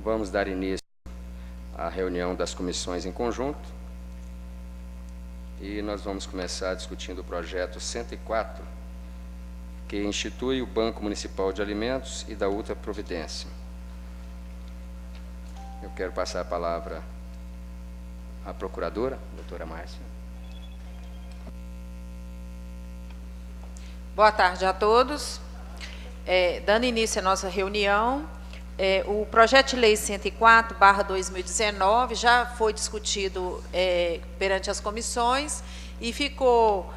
vamos dar início à reunião das comissões em conjunto e nós vamos começar discutindo o projeto 104, que institui o Banco Municipal de Alimentos e da outra providência. Eu quero passar a palavra à procuradora, doutora Márcia. Boa tarde a todos. Dando início à nossa reunião, o projeto de lei 104/2019 já foi discutido perante as comissões e ficou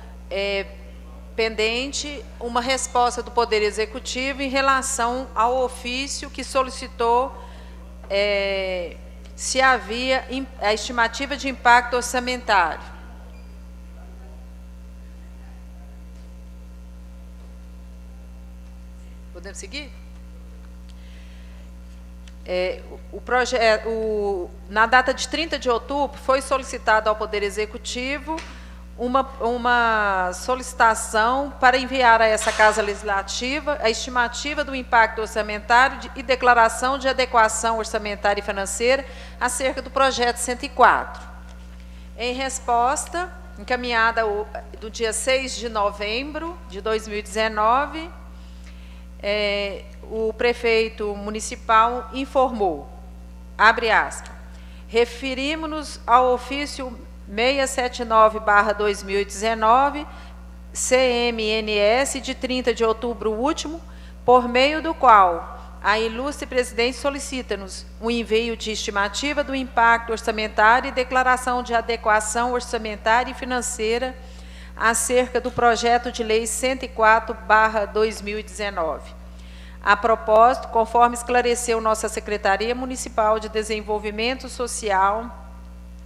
pendente uma resposta do Poder Executivo em relação ao ofício que solicitou se havia a estimativa de impacto orçamentário. Podemos seguir? Na data de 30 de outubro, foi solicitado ao Poder Executivo uma solicitação para enviar a essa Casa Legislativa a estimativa do impacto orçamentário e declaração de adequação orçamentária e financeira acerca do projeto 104. Em resposta, encaminhada do dia 6 de novembro de 2019, o prefeito municipal informou, abre aspas, referimos-nos ao ofício 679/2019, CMNS, de 30 de outubro último, por meio do qual a ilustre presidente solicita-nos o envio de estimativa do impacto orçamentário e declaração de adequação orçamentária e financeira acerca do projeto de lei 104/2019. A propósito, conforme esclareceu nossa Secretaria Municipal de Desenvolvimento Social,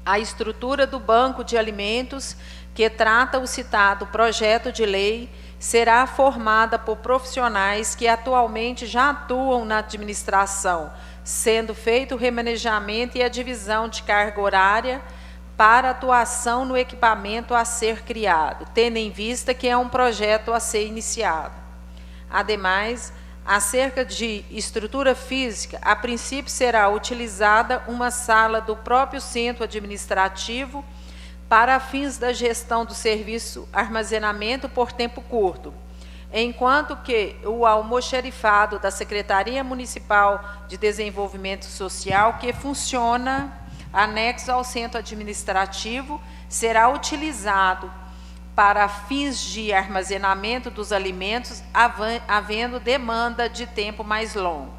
a estrutura do Banco de Alimentos, que trata o citado projeto de lei, será formada por profissionais que atualmente já atuam na administração, sendo feito o remanejamento e a divisão de carga horária para atuação no equipamento a ser criado, tendo em vista que é um projeto a ser iniciado. Ademais, acerca de estrutura física, a princípio será utilizada uma sala do próprio centro administrativo para fins da gestão do serviço armazenamento por tempo curto, enquanto que o almoxarifado da Secretaria Municipal de Desenvolvimento Social, que funciona anexo ao centro administrativo, será utilizado para fins de armazenamento dos alimentos, havendo demanda de tempo mais longo.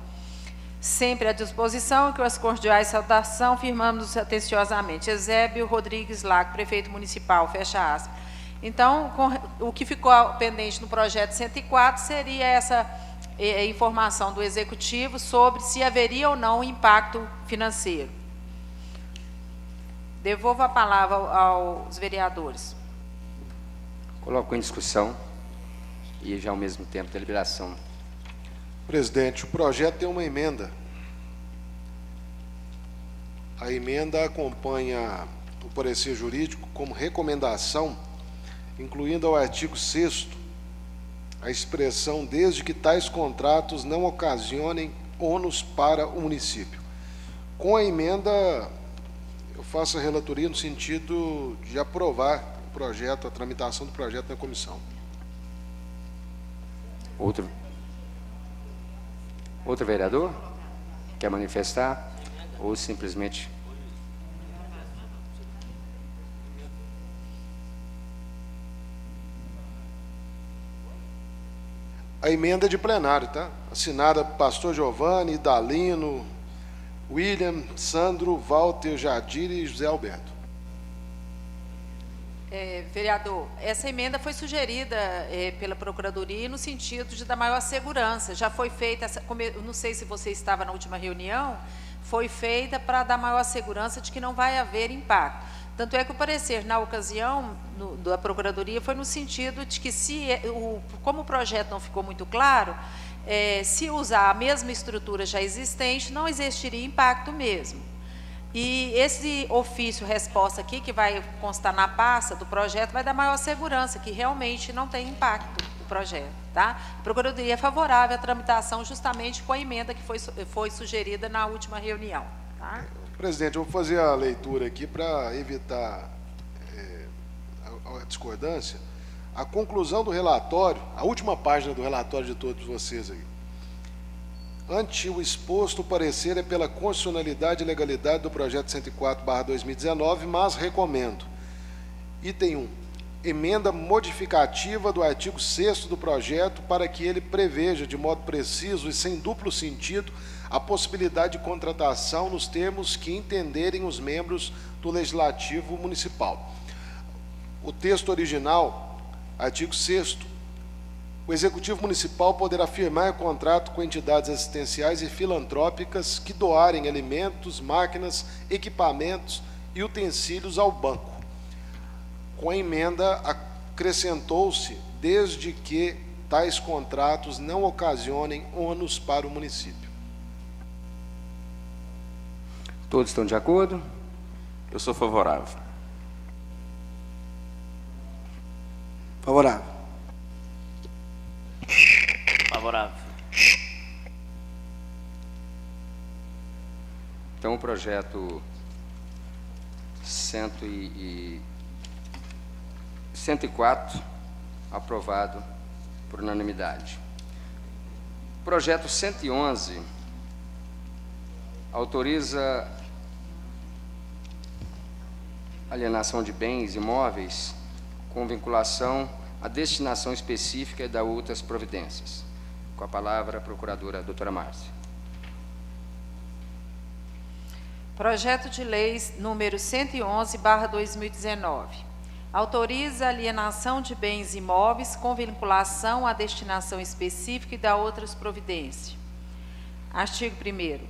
Sempre à disposição, com as cordiais saudações, firmamos atenciosamente. Eusébio Rodrigues Lago, prefeito municipal, fecha aspas. Então, o que ficou pendente no projeto 104 seria essa informação do Executivo sobre se haveria ou não impacto financeiro. Devolvo a palavra aos vereadores. Coloco em discussão e já ao mesmo tempo deliberação. Presidente, o projeto tem uma emenda. A emenda acompanha o parecer jurídico como recomendação, incluindo ao artigo 6º a expressão desde que tais contratos não ocasionem ônus para o município. Com a emenda, eu faço a relatoria no sentido de aprovar projeto, a tramitação do projeto na comissão. Outro vereador quer manifestar ou simplesmente? A emenda é de plenário, tá? Assinada por Pastor Giovanni, Dalino, William, Sandro, Walter, Jadir e José Alberto. Vereador, essa emenda foi sugerida pela Procuradoria no sentido de dar maior segurança. Já foi feita, não sei se você estava na última reunião, foi feita para dar maior segurança de que não vai haver impacto. Tanto é que o parecer, na ocasião, da Procuradoria, foi no sentido de que, como o projeto não ficou muito claro, se usar a mesma estrutura já existente, não existiria impacto mesmo. E esse ofício resposta aqui, que vai constar na pasta do projeto, vai dar maior segurança, que realmente não tem impacto. do projeto. Tá? A Procuradoria é favorável à tramitação justamente com a emenda que foi sugerida na última reunião. Tá? Presidente, eu vou fazer a leitura aqui para evitar a discordância. A conclusão do relatório, a última página do relatório de todos vocês aí. Ante o exposto, o parecer é pela constitucionalidade e legalidade do projeto 104/2019, mas recomendo. Item 1. Emenda modificativa do artigo 6º do projeto para que ele preveja de modo preciso e sem duplo sentido a possibilidade de contratação nos termos que entenderem os membros do Legislativo Municipal. O texto original, artigo 6º, o Executivo Municipal poderá firmar contrato com entidades assistenciais e filantrópicas que doarem alimentos, máquinas, equipamentos e utensílios ao banco. Com a emenda, acrescentou-se, desde que tais contratos não ocasionem ônus para o município. Todos estão de acordo? Eu sou favorável. Favorável. Favorável. Então, o projeto 104, aprovado por unanimidade. Projeto 111, autoriza alienação de bens imóveis com vinculação à destinação específica e da outras providências. Com a palavra, a procuradora doutora Márcia. Projeto de lei número 111/2019. Autoriza a alienação de bens imóveis com vinculação à destinação específica e da outras providências. Artigo 1º.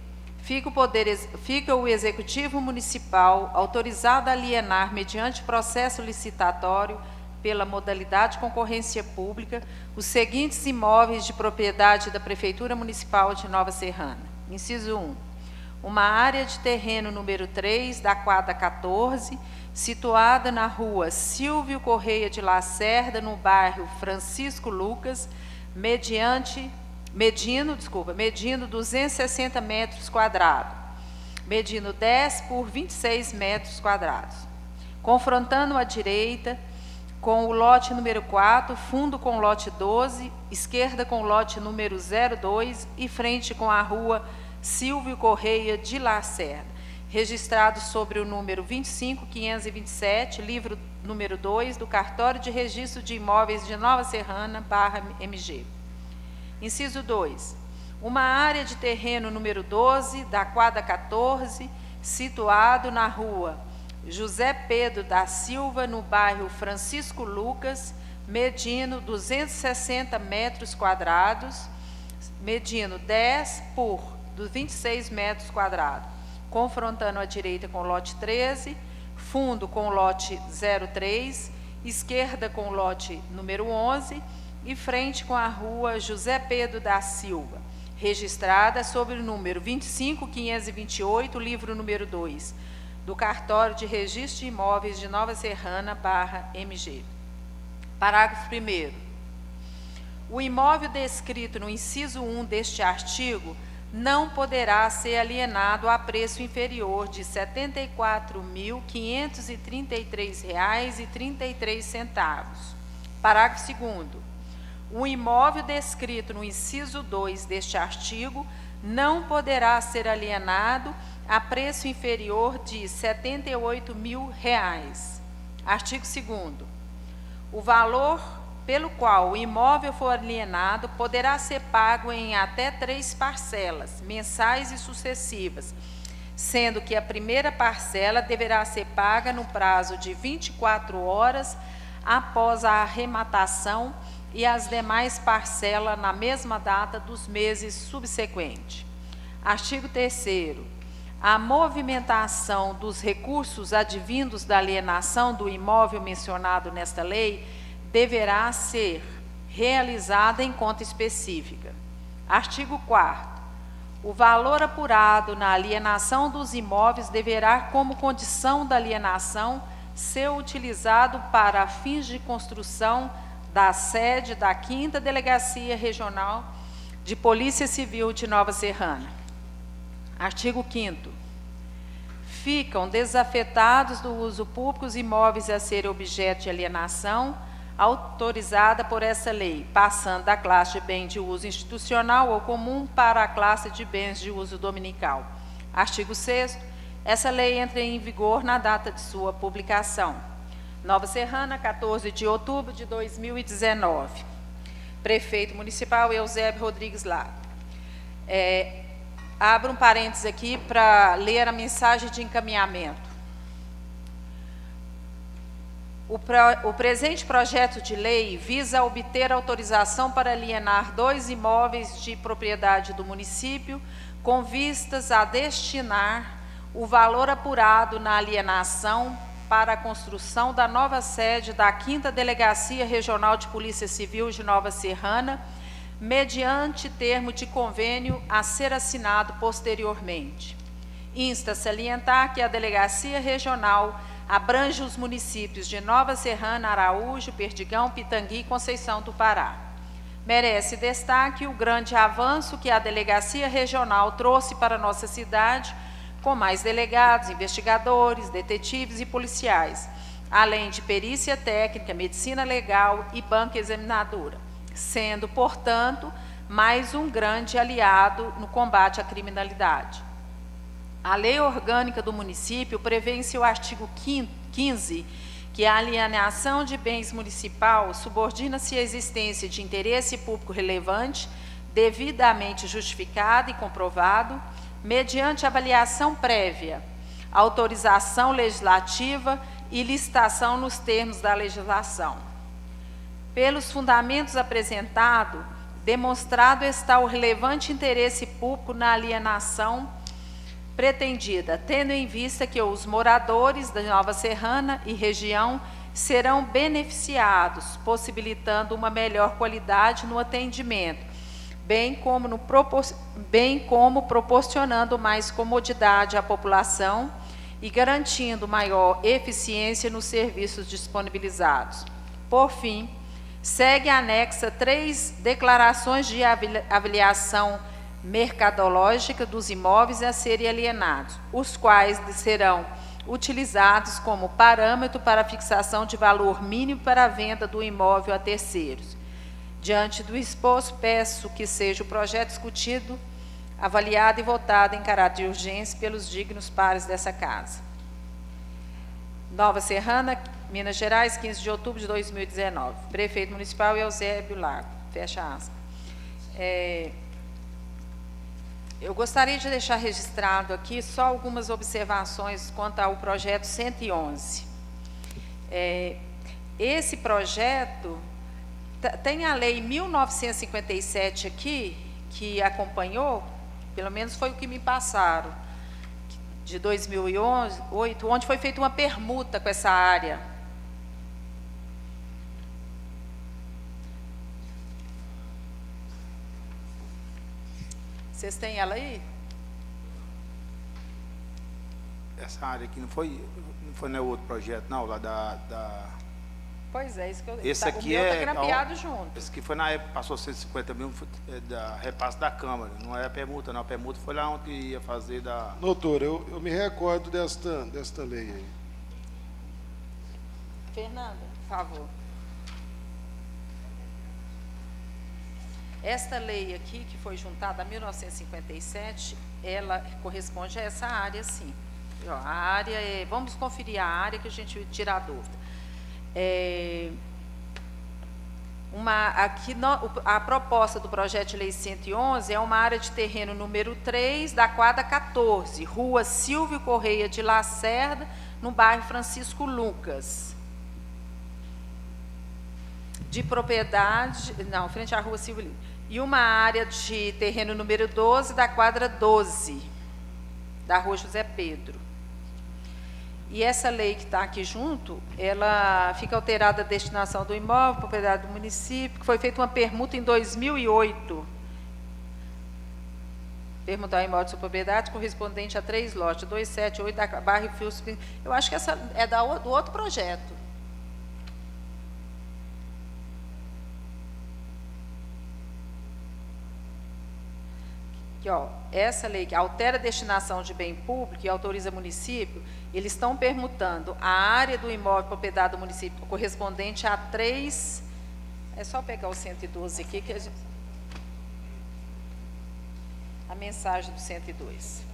Fica o Executivo Municipal autorizado a alienar, mediante processo licitatório, pela modalidade concorrência pública, os seguintes imóveis de propriedade da Prefeitura Municipal de Nova Serrana. Inciso 1. Uma área de terreno número 3, da quadra 14, situada na rua Silvio Correia de Lacerda, no bairro Francisco Lucas, medindo 260 metros quadrados, medindo 10 por 26 metros quadrados. Confrontando à direita com o lote número 4, fundo com o lote 12, esquerda com o lote número 02 e frente com a rua Silvio Correia de Lacerda, registrado sobre o número 25.527, livro número 2, do Cartório de Registro de Imóveis de Nova Serrana, /MG. Inciso 2. Uma área de terreno número 12, da quadra 14, situado na rua José Pedro da Silva, no bairro Francisco Lucas, medindo 260 metros quadrados, medindo 10 por 26 metros quadrados, confrontando à direita com o lote 13, fundo com o lote 03, esquerda com o lote número 11 e frente com a rua José Pedro da Silva, registrada sobre o número 25.528, livro número 2, do Cartório de Registro de Imóveis de Nova Serrana, /MG. Parágrafo 1º. O imóvel descrito no inciso 1 deste artigo não poderá ser alienado a preço inferior de R$ 74.533,33. Parágrafo 2º. O imóvel descrito no inciso 2 deste artigo não poderá ser alienado a preço inferior de R$ 78.000. Artigo 2º. O valor pelo qual o imóvel for alienado poderá ser pago em até 3 parcelas, mensais e sucessivas, sendo que a primeira parcela deverá ser paga no prazo de 24 horas após a arrematação e as demais parcelas na mesma data dos meses subsequentes. Artigo 3º. A movimentação dos recursos advindos da alienação do imóvel mencionado nesta lei deverá ser realizada em conta específica. Artigo 4º. O valor apurado na alienação dos imóveis deverá, como condição da alienação, ser utilizado para fins de construção da sede da 5ª Delegacia Regional de Polícia Civil de Nova Serrana. Artigo 5º. Ficam desafetados do uso público os imóveis a serem objeto de alienação autorizada por essa lei, passando da classe de bem de uso institucional ou comum para a classe de bens de uso dominical. Artigo 6º. Essa lei entra em vigor na data de sua publicação. Nova Serrana, 14 de outubro de 2019. Prefeito Municipal Eusébio Rodrigues Lago. Abro um parênteses aqui para ler a mensagem de encaminhamento. O presente projeto de lei visa obter autorização para alienar 2 imóveis de propriedade do município, com vistas a destinar o valor apurado na alienação para a construção da nova sede da 5ª Delegacia Regional de Polícia Civil de Nova Serrana, mediante termo de convênio a ser assinado posteriormente. Insta a salientar que a Delegacia Regional abrange os municípios de Nova Serrana, Araújo, Perdigão, Pitangui e Conceição do Pará. Merece destaque o grande avanço que a Delegacia Regional trouxe para a nossa cidade, com mais delegados, investigadores, detetives e policiais, além de perícia técnica, medicina legal e banca examinadora, sendo, portanto, mais um grande aliado no combate à criminalidade. A Lei Orgânica do Município prevê em seu artigo 15 que a alienação de bens municipal subordina-se à existência de interesse público relevante, devidamente justificado e comprovado, mediante avaliação prévia, autorização legislativa e licitação nos termos da legislação. Pelos fundamentos apresentados, demonstrado está o relevante interesse público na alienação pretendida, tendo em vista que os moradores da Nova Serrana e região serão beneficiados, possibilitando uma melhor qualidade no atendimento, bem como proporcionando mais comodidade à população e garantindo maior eficiência nos serviços disponibilizados. Por fim, segue anexa 3 declarações de avaliação mercadológica dos imóveis a serem alienados, os quais serão utilizados como parâmetro para a fixação de valor mínimo para a venda do imóvel a terceiros. Diante do exposto, peço que seja o projeto discutido, avaliado e votado em caráter de urgência pelos dignos pares dessa casa. Nova Serrana, Minas Gerais, 15 de outubro de 2019. Prefeito Municipal Eusébio Lago. Fecha aspas. Eu gostaria de deixar registrado aqui só algumas observações quanto ao projeto 111. Esse projeto tem a lei 1957 aqui, que acompanhou, pelo menos foi o que me passaram, de 2008, onde foi feita uma permuta com essa área. Vocês têm ela aí? Essa área aqui não foi no outro projeto, não, lá da... Pois é, isso que eu... Esse aqui o meu está grampeado junto. Esse aqui foi na época, passou 150 mil, da repasse da Câmara, não é a permuta, não. A permuta foi lá onde ia fazer da... Doutor, eu me recordo desta lei aí. Fernanda, por favor. Esta lei aqui, que foi juntada em 1957, ela corresponde a essa área, sim. A área vamos conferir a área que a gente tira a dúvida. A proposta do projeto de lei 111 é uma área de terreno número 3, da quadra 14, Rua Silvio Correia de Lacerda, no bairro Francisco Lucas. De propriedade, não, frente à Rua Silvio Lucas. E uma área de terreno número 12, da quadra 12, da Rua José Pedro. E essa lei que está aqui junto, ela fica alterada a destinação do imóvel, propriedade do município, que foi feita uma permuta em 2008. Permutar o imóvel de sua propriedade correspondente a 3 lotes, 278 da bairro Fios. Eu acho que essa é do outro projeto. Aqui, ó, essa lei que altera a destinação de bem público e autoriza município, eles estão permutando a área do imóvel propriedade do município correspondente a 3... É só pegar o 112 aqui, que a mensagem do 102.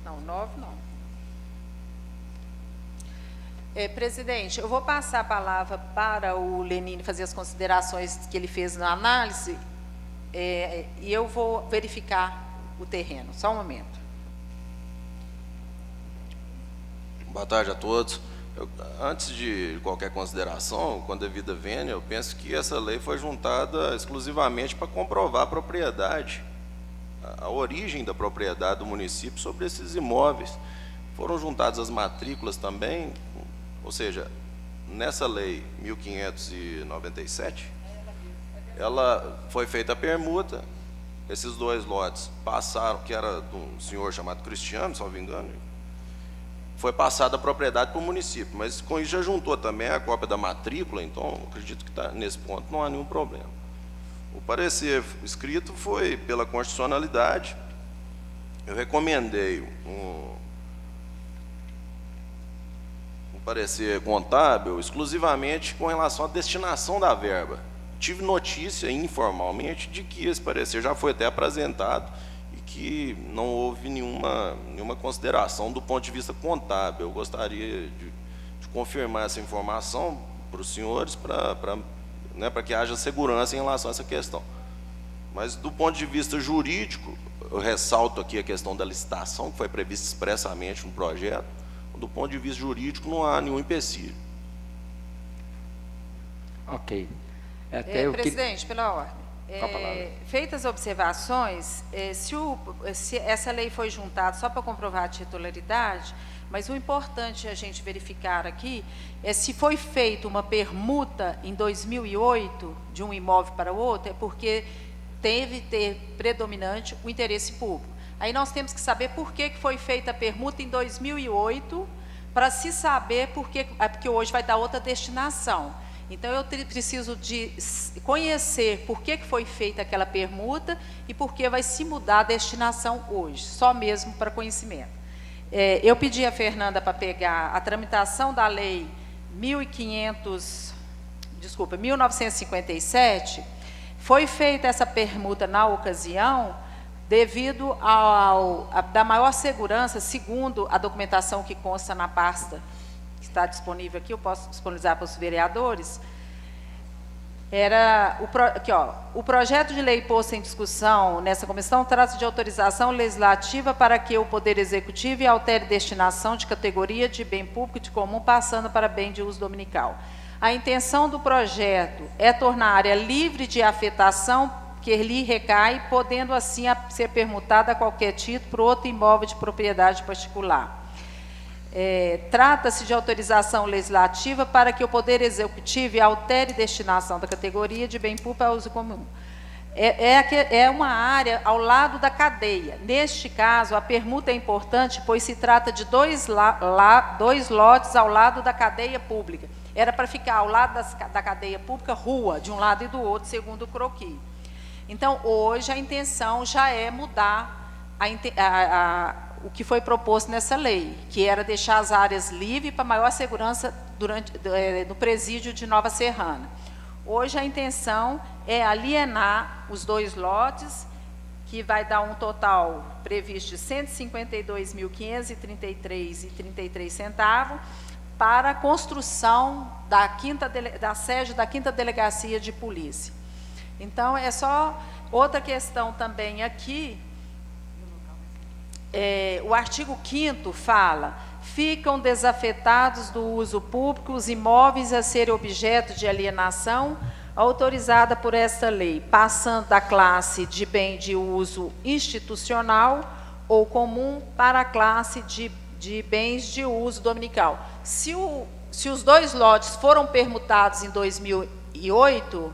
Não, 9 não. Presidente, eu vou passar a palavra para o Lenine fazer as considerações que ele fez na análise, e eu vou verificar o terreno. Só um momento. Boa tarde a todos. Antes de qualquer consideração, com devida vênia, eu penso que essa lei foi juntada exclusivamente para comprovar a propriedade, a origem da propriedade do município sobre esses imóveis. Foram juntadas as matrículas também, ou seja, nessa lei 1597, ela foi feita a permuta, esses 2 lotes passaram, que era de um senhor chamado Cristiano, se não me engano, foi passada a propriedade para o município, mas com isso já juntou também a cópia da matrícula, então acredito que nesse ponto não há nenhum problema. O parecer escrito foi pela constitucionalidade. Eu recomendei um parecer contábil exclusivamente com relação à destinação da verba. Tive notícia informalmente de que esse parecer já foi até apresentado e que não houve nenhuma consideração do ponto de vista contábil. Eu gostaria de confirmar essa informação para os senhores, para que haja segurança em relação a essa questão. Mas, do ponto de vista jurídico, eu ressalto aqui a questão da licitação, que foi prevista expressamente no projeto. Do ponto de vista jurídico, não há nenhum empecilho. Ok. Presidente, pela ordem. Com a palavra. Feitas observações, se essa lei foi juntada só para comprovar a titularidade, mas o importante a gente verificar aqui é se foi feita uma permuta em 2008 de um imóvel para outro, é porque teve ter predominante o interesse público. Aí nós temos que saber por que foi feita a permuta em 2008, para se saber porque hoje vai dar outra destinação. Então, eu preciso de conhecer por que foi feita aquela permuta e por que vai se mudar a destinação hoje, só mesmo para conhecimento. Eu pedi a Fernanda para pegar a tramitação da lei 1957, foi feita essa permuta na ocasião, devido da maior segurança, segundo a documentação que consta na pasta, que está disponível aqui, eu posso disponibilizar para os vereadores, o projeto de lei posto em discussão nessa comissão trata de autorização legislativa para que o Poder Executivo altere destinação de categoria de bem público de comum, passando para bem de uso dominical. A intenção do projeto é tornar a área livre de afetação que lhe recai, podendo assim ser permutada a qualquer título por outro imóvel de propriedade particular. Trata-se de autorização legislativa para que o Poder Executivo altere destinação da categoria de bem público a uso comum. É uma área ao lado da cadeia. Neste caso, a permuta é importante, pois se trata de dois lotes ao lado da cadeia pública. Era para ficar ao lado da cadeia pública, rua, de um lado e do outro, segundo o croquis. Então, hoje, a intenção já é mudar o que foi proposto nessa lei, que era deixar as áreas livres para maior segurança no presídio de Nova Serrana. Hoje, a intenção é alienar os 2 lotes, que vai dar um total previsto de R$ 152.533,33 centavos, para a construção da sede da 5ª Delegacia de Polícia. Então, é só outra questão também aqui, o artigo 5º fala: ficam desafetados do uso público os imóveis a serem objeto de alienação autorizada por esta lei, passando da classe de bem de uso institucional ou comum para a classe de bens de uso dominical. Se os 2 lotes foram permutados em 2008,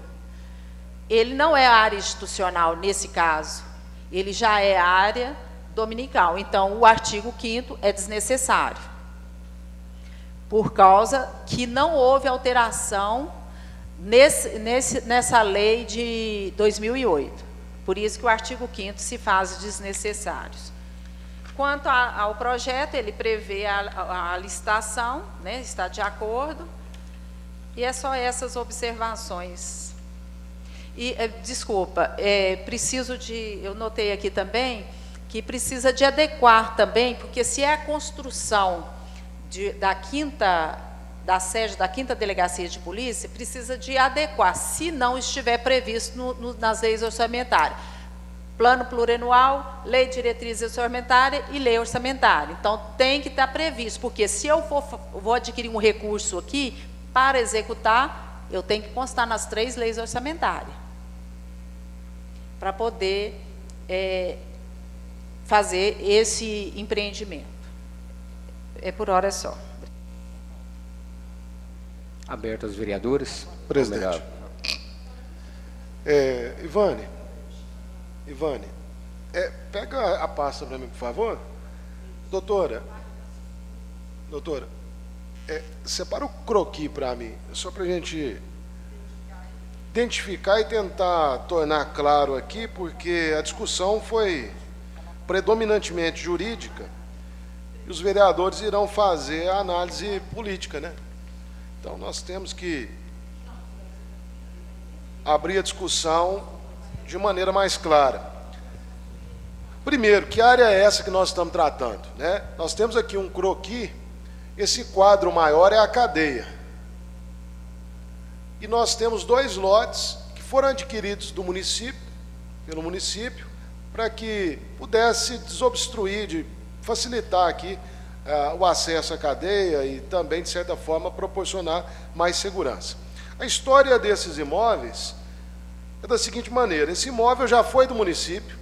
ele não é área institucional nesse caso. Ele já é área dominical. Então, o artigo 5º é desnecessário, por causa que não houve alteração nessa lei de 2008. Por isso que o artigo 5º se faz desnecessários. Quanto ao projeto, ele prevê a licitação, né, está de acordo, e é só essas observações. E, desculpa, eu notei aqui também que precisa de adequar também, porque se é a construção da sede da 5ª Delegacia de Polícia, precisa de adequar, se não estiver previsto nas leis orçamentárias. Plano plurianual, lei de diretrizes orçamentária e lei orçamentária. Então, tem que estar previsto, porque se eu vou adquirir um recurso aqui, para executar, eu tenho que constar nas 3 leis orçamentárias, para poder fazer esse empreendimento. Por hora é só. Aberto aos vereadores. Presidente. Ivane, pega a pasta para mim, por favor. Doutora, separa o croquis para mim, só para a gente identificar e tentar tornar claro aqui, porque a discussão foi predominantemente jurídica e os vereadores irão fazer a análise política, né? Então, nós temos que abrir a discussão de maneira mais clara. Primeiro, que área é essa que nós estamos tratando, né? Nós temos aqui um croquis, esse quadro maior é a cadeia. E nós temos 2 lotes que foram adquiridos pelo município, para que pudesse desobstruir, facilitar aqui o acesso à cadeia e também, de certa forma, proporcionar mais segurança. A história desses imóveis é da seguinte maneira: esse imóvel já foi do município,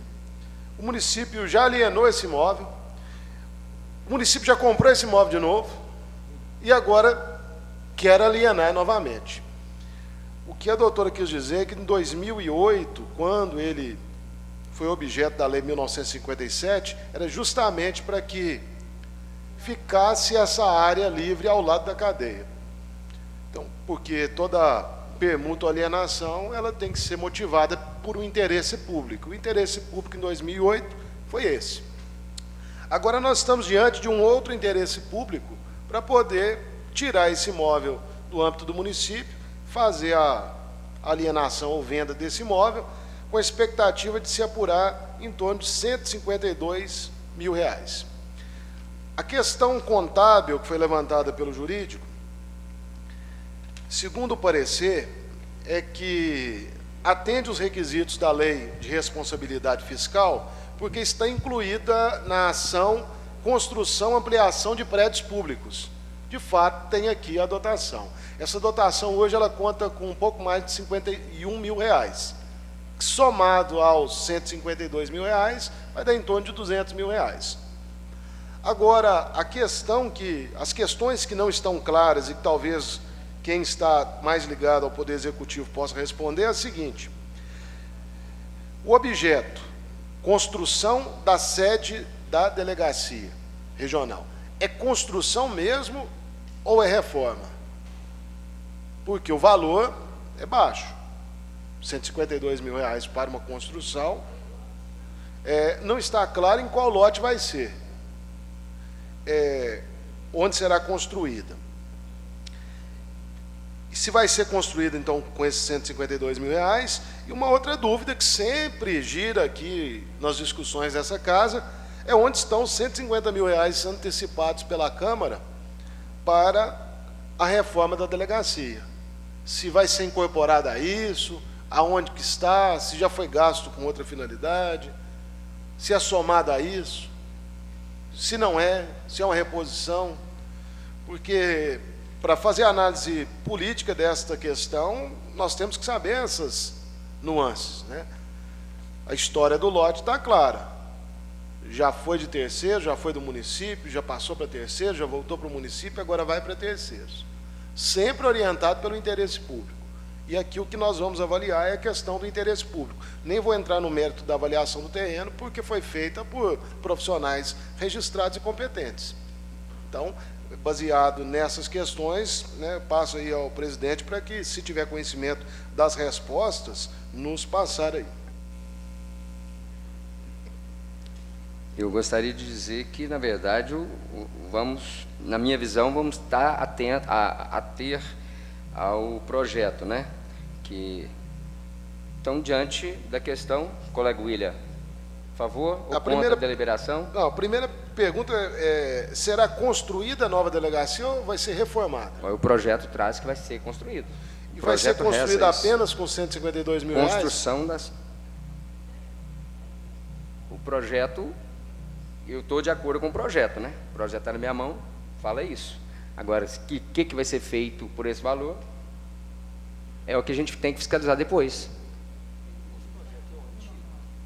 o município já alienou esse imóvel, o município já comprou esse imóvel de novo e agora quer alienar novamente. O que a doutora quis dizer é que em 2008, quando ele foi objeto da Lei 1957, era justamente para que ficasse essa área livre ao lado da cadeia. Então, porque toda permuta ou alienação, ela tem que ser motivada por um interesse público. O interesse público em 2008 foi esse. Agora nós estamos diante de um outro interesse público para poder tirar esse imóvel do âmbito do município, fazer a alienação ou venda desse imóvel, com a expectativa de se apurar em torno de R$152 mil. A questão contábil que foi levantada pelo jurídico, segundo o parecer, é que atende os requisitos da Lei de Responsabilidade Fiscal, porque está incluída na ação construção, ampliação de prédios públicos. De fato, tem aqui a dotação. Essa dotação hoje ela conta com um pouco mais de R$51 mil, que somado aos R$152 mil, vai dar em torno de R$200 mil. Agora, as questões que não estão claras e que talvez quem está mais ligado ao Poder Executivo possa responder é a seguinte: o objeto, construção da sede da delegacia regional, é construção mesmo ou é reforma? Porque o valor é baixo, R$152 mil para uma construção, não está claro em qual lote vai ser, onde será construída. E se vai ser construída, então, com esses R$152 mil, e uma outra dúvida que sempre gira aqui nas discussões dessa casa, é onde estão os R$150 mil antecipados pela Câmara para a reforma da delegacia. Se vai ser incorporada a isso, aonde que está, se já foi gasto com outra finalidade, se é somado a isso, se não é, se é uma reposição, porque para fazer a análise política desta questão, nós temos que saber essas nuances, né? A história do lote está clara. Já foi de terceiro, já foi do município, já passou para terceiro, já voltou para o município, agora vai para terceiros. Sempre orientado pelo interesse público. E aqui o que nós vamos avaliar é a questão do interesse público. Nem vou entrar no mérito da avaliação do terreno, porque foi feita por profissionais registrados e competentes. Então, baseado nessas questões, né, passo aí ao presidente para que, se tiver conhecimento das respostas, nos passar aí. Eu gostaria de dizer que, na verdade, na minha visão, vamos estar atentos a ter ao projeto, né? Então, diante da questão, colega William, favor ou contra a deliberação? Não, a primeira pergunta é, será construída a nova delegacia ou vai ser reformada? O projeto traz que vai ser construído. E vai ser construída apenas com 152 mil reais? Construção das... O projeto, eu estou de acordo com o projeto, né? O projeto está na minha mão, fala isso. Agora, o que vai ser feito por esse valor é o que a gente tem que fiscalizar depois.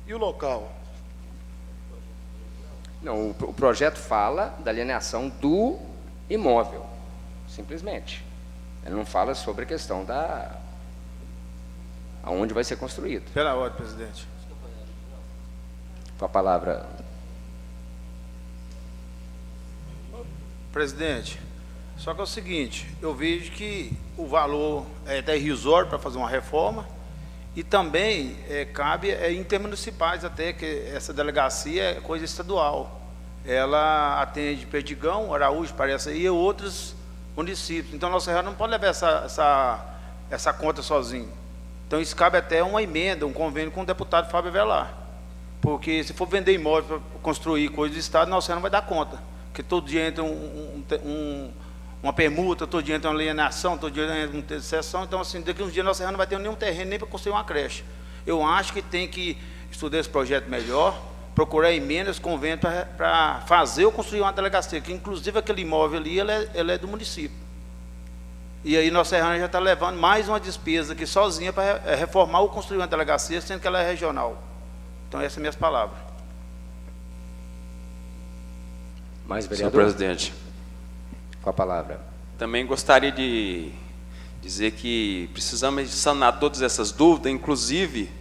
E o local? Não, o projeto fala da alienação do imóvel, simplesmente. Ele não fala sobre a questão aonde vai ser construído. Pela ordem, presidente. Com a palavra. Presidente, só que é o seguinte, eu vejo que o valor é até irrisório para fazer uma reforma e também cabe intermunicipais até, que essa delegacia é coisa estadual. Ela atende Perdigão, Araújo, parece aí, e outros municípios. Então, Nossa Senhora não pode levar essa conta sozinho. Então, isso cabe até uma emenda, um convênio com o deputado Fábio Avelar. Porque se for vender imóvel para construir coisa do Estado, Nossa Senhora não vai dar conta. Porque todo dia entra uma permuta, todo dia entra uma alienação, todo dia entra uma interseção. Então, assim, daqui a uns dias Nossa Senhora não vai ter nenhum terreno nem para construir uma creche. Eu acho que tem que estudar esse projeto melhor, procurar emendas, convênios para fazer ou construir uma delegacia, que inclusive aquele imóvel ali, ele é do município. E aí Nossa Serrana já está levando mais uma despesa aqui sozinha para reformar ou construir uma delegacia, sendo que ela é regional. Então, essas são minhas palavras. Mais Senhor vereador? presidente, Com a palavra. também gostaria de dizer que precisamos sanar todas essas dúvidas, inclusive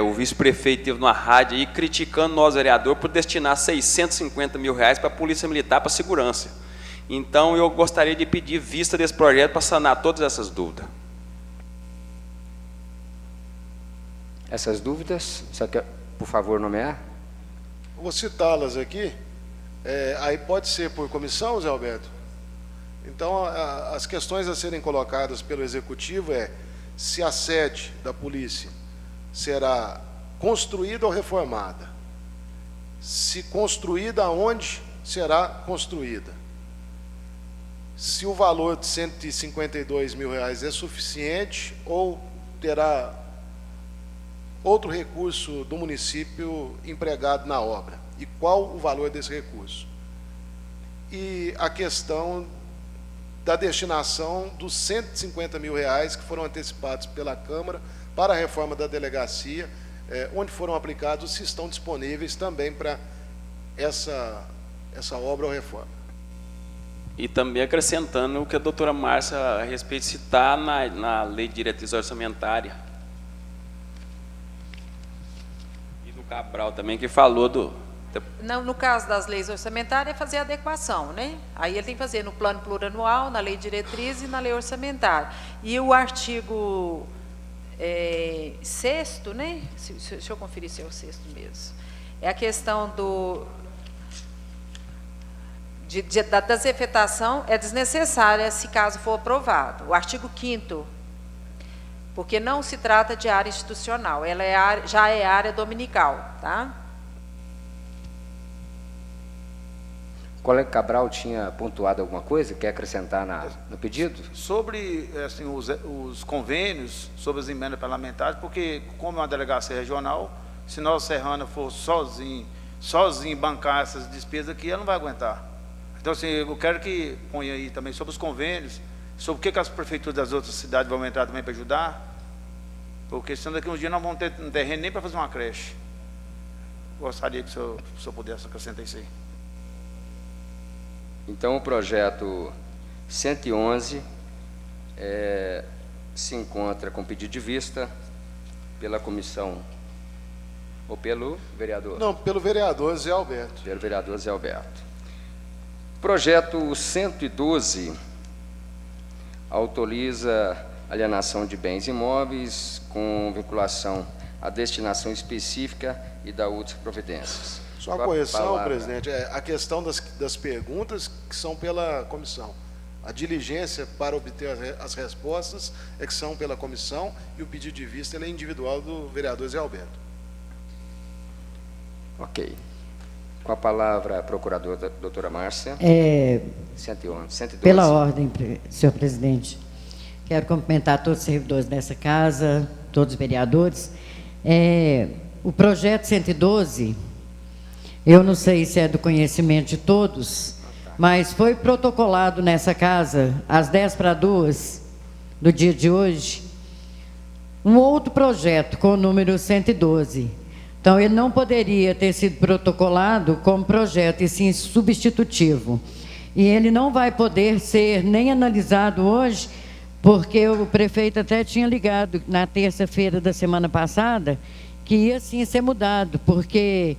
o vice-prefeito teve numa rádio aí criticando nós, vereador, por destinar 650 mil reais para a Polícia Militar, para segurança. Então, eu gostaria de pedir vista desse projeto para sanar todas essas dúvidas. Essas dúvidas, você quer, por favor, nomear? Vou citá-las aqui. Aí pode ser por comissão, Zé Alberto? Então, as questões a serem colocadas pelo Executivo se a sede da polícia será construída ou reformada. Se construída, aonde será construída. Se o valor de 152 mil reais é suficiente ou terá outro recurso do município empregado na obra. E qual o valor desse recurso? E a questão da destinação dos 150 mil reais que foram antecipados pela Câmara para a reforma da delegacia, onde foram aplicados, se estão disponíveis também para essa obra ou reforma. E também acrescentando o que a doutora Márcia a respeito de citar na Lei de Diretriz Orçamentária. E do Cabral também, que falou do... Não, no caso das leis orçamentárias, é fazer adequação, né? Aí ele tem que fazer no plano plurianual, na lei de diretriz e na lei orçamentária. E o artigo 6º, né? Deixa eu conferir se é o 6º mesmo. É a questão da desafetação é desnecessária se caso for aprovado. O artigo 5º, porque não se trata de área institucional, ela já é área dominical, tá? O colega Cabral tinha pontuado alguma coisa? Quer acrescentar no pedido? Sobre assim, os convênios, sobre as emendas parlamentares, porque como é uma delegacia regional, se Nossa Serrana for sozinho bancar essas despesas aqui, ela não vai aguentar. Então, assim, eu quero que ponha aí também sobre os convênios, sobre o que as prefeituras das outras cidades vão entrar também para ajudar, porque senão daqui a uns dias não vamos ter um terreno nem para fazer uma creche. Gostaria que o senhor pudesse acrescentar isso aí. Então, o projeto 111 se encontra com pedido de vista pela comissão ou pelo vereador? Não, pelo vereador Zé Alberto. Pelo vereador Zé Alberto. Projeto 112 autoriza alienação de bens imóveis com vinculação à destinação específica e da outras providências. Só uma Com a correção, palavra. presidente, a questão das perguntas que são pela comissão. A diligência para obter as respostas é que são pela comissão e o pedido de vista ele é individual do vereador Zé Alberto. Ok. Com a palavra a procuradora doutora Márcia. 112. Pela ordem, senhor presidente. Quero cumprimentar todos os servidores dessa casa, todos os vereadores. O projeto 112, eu não sei se é do conhecimento de todos, mas foi protocolado nessa casa, às 11:50 do dia de hoje, um outro projeto com o número 112. Então, ele não poderia ter sido protocolado como projeto, e sim substitutivo. E ele não vai poder ser nem analisado hoje, porque o prefeito até tinha ligado na terça-feira da semana passada que ia sim ser mudado, porque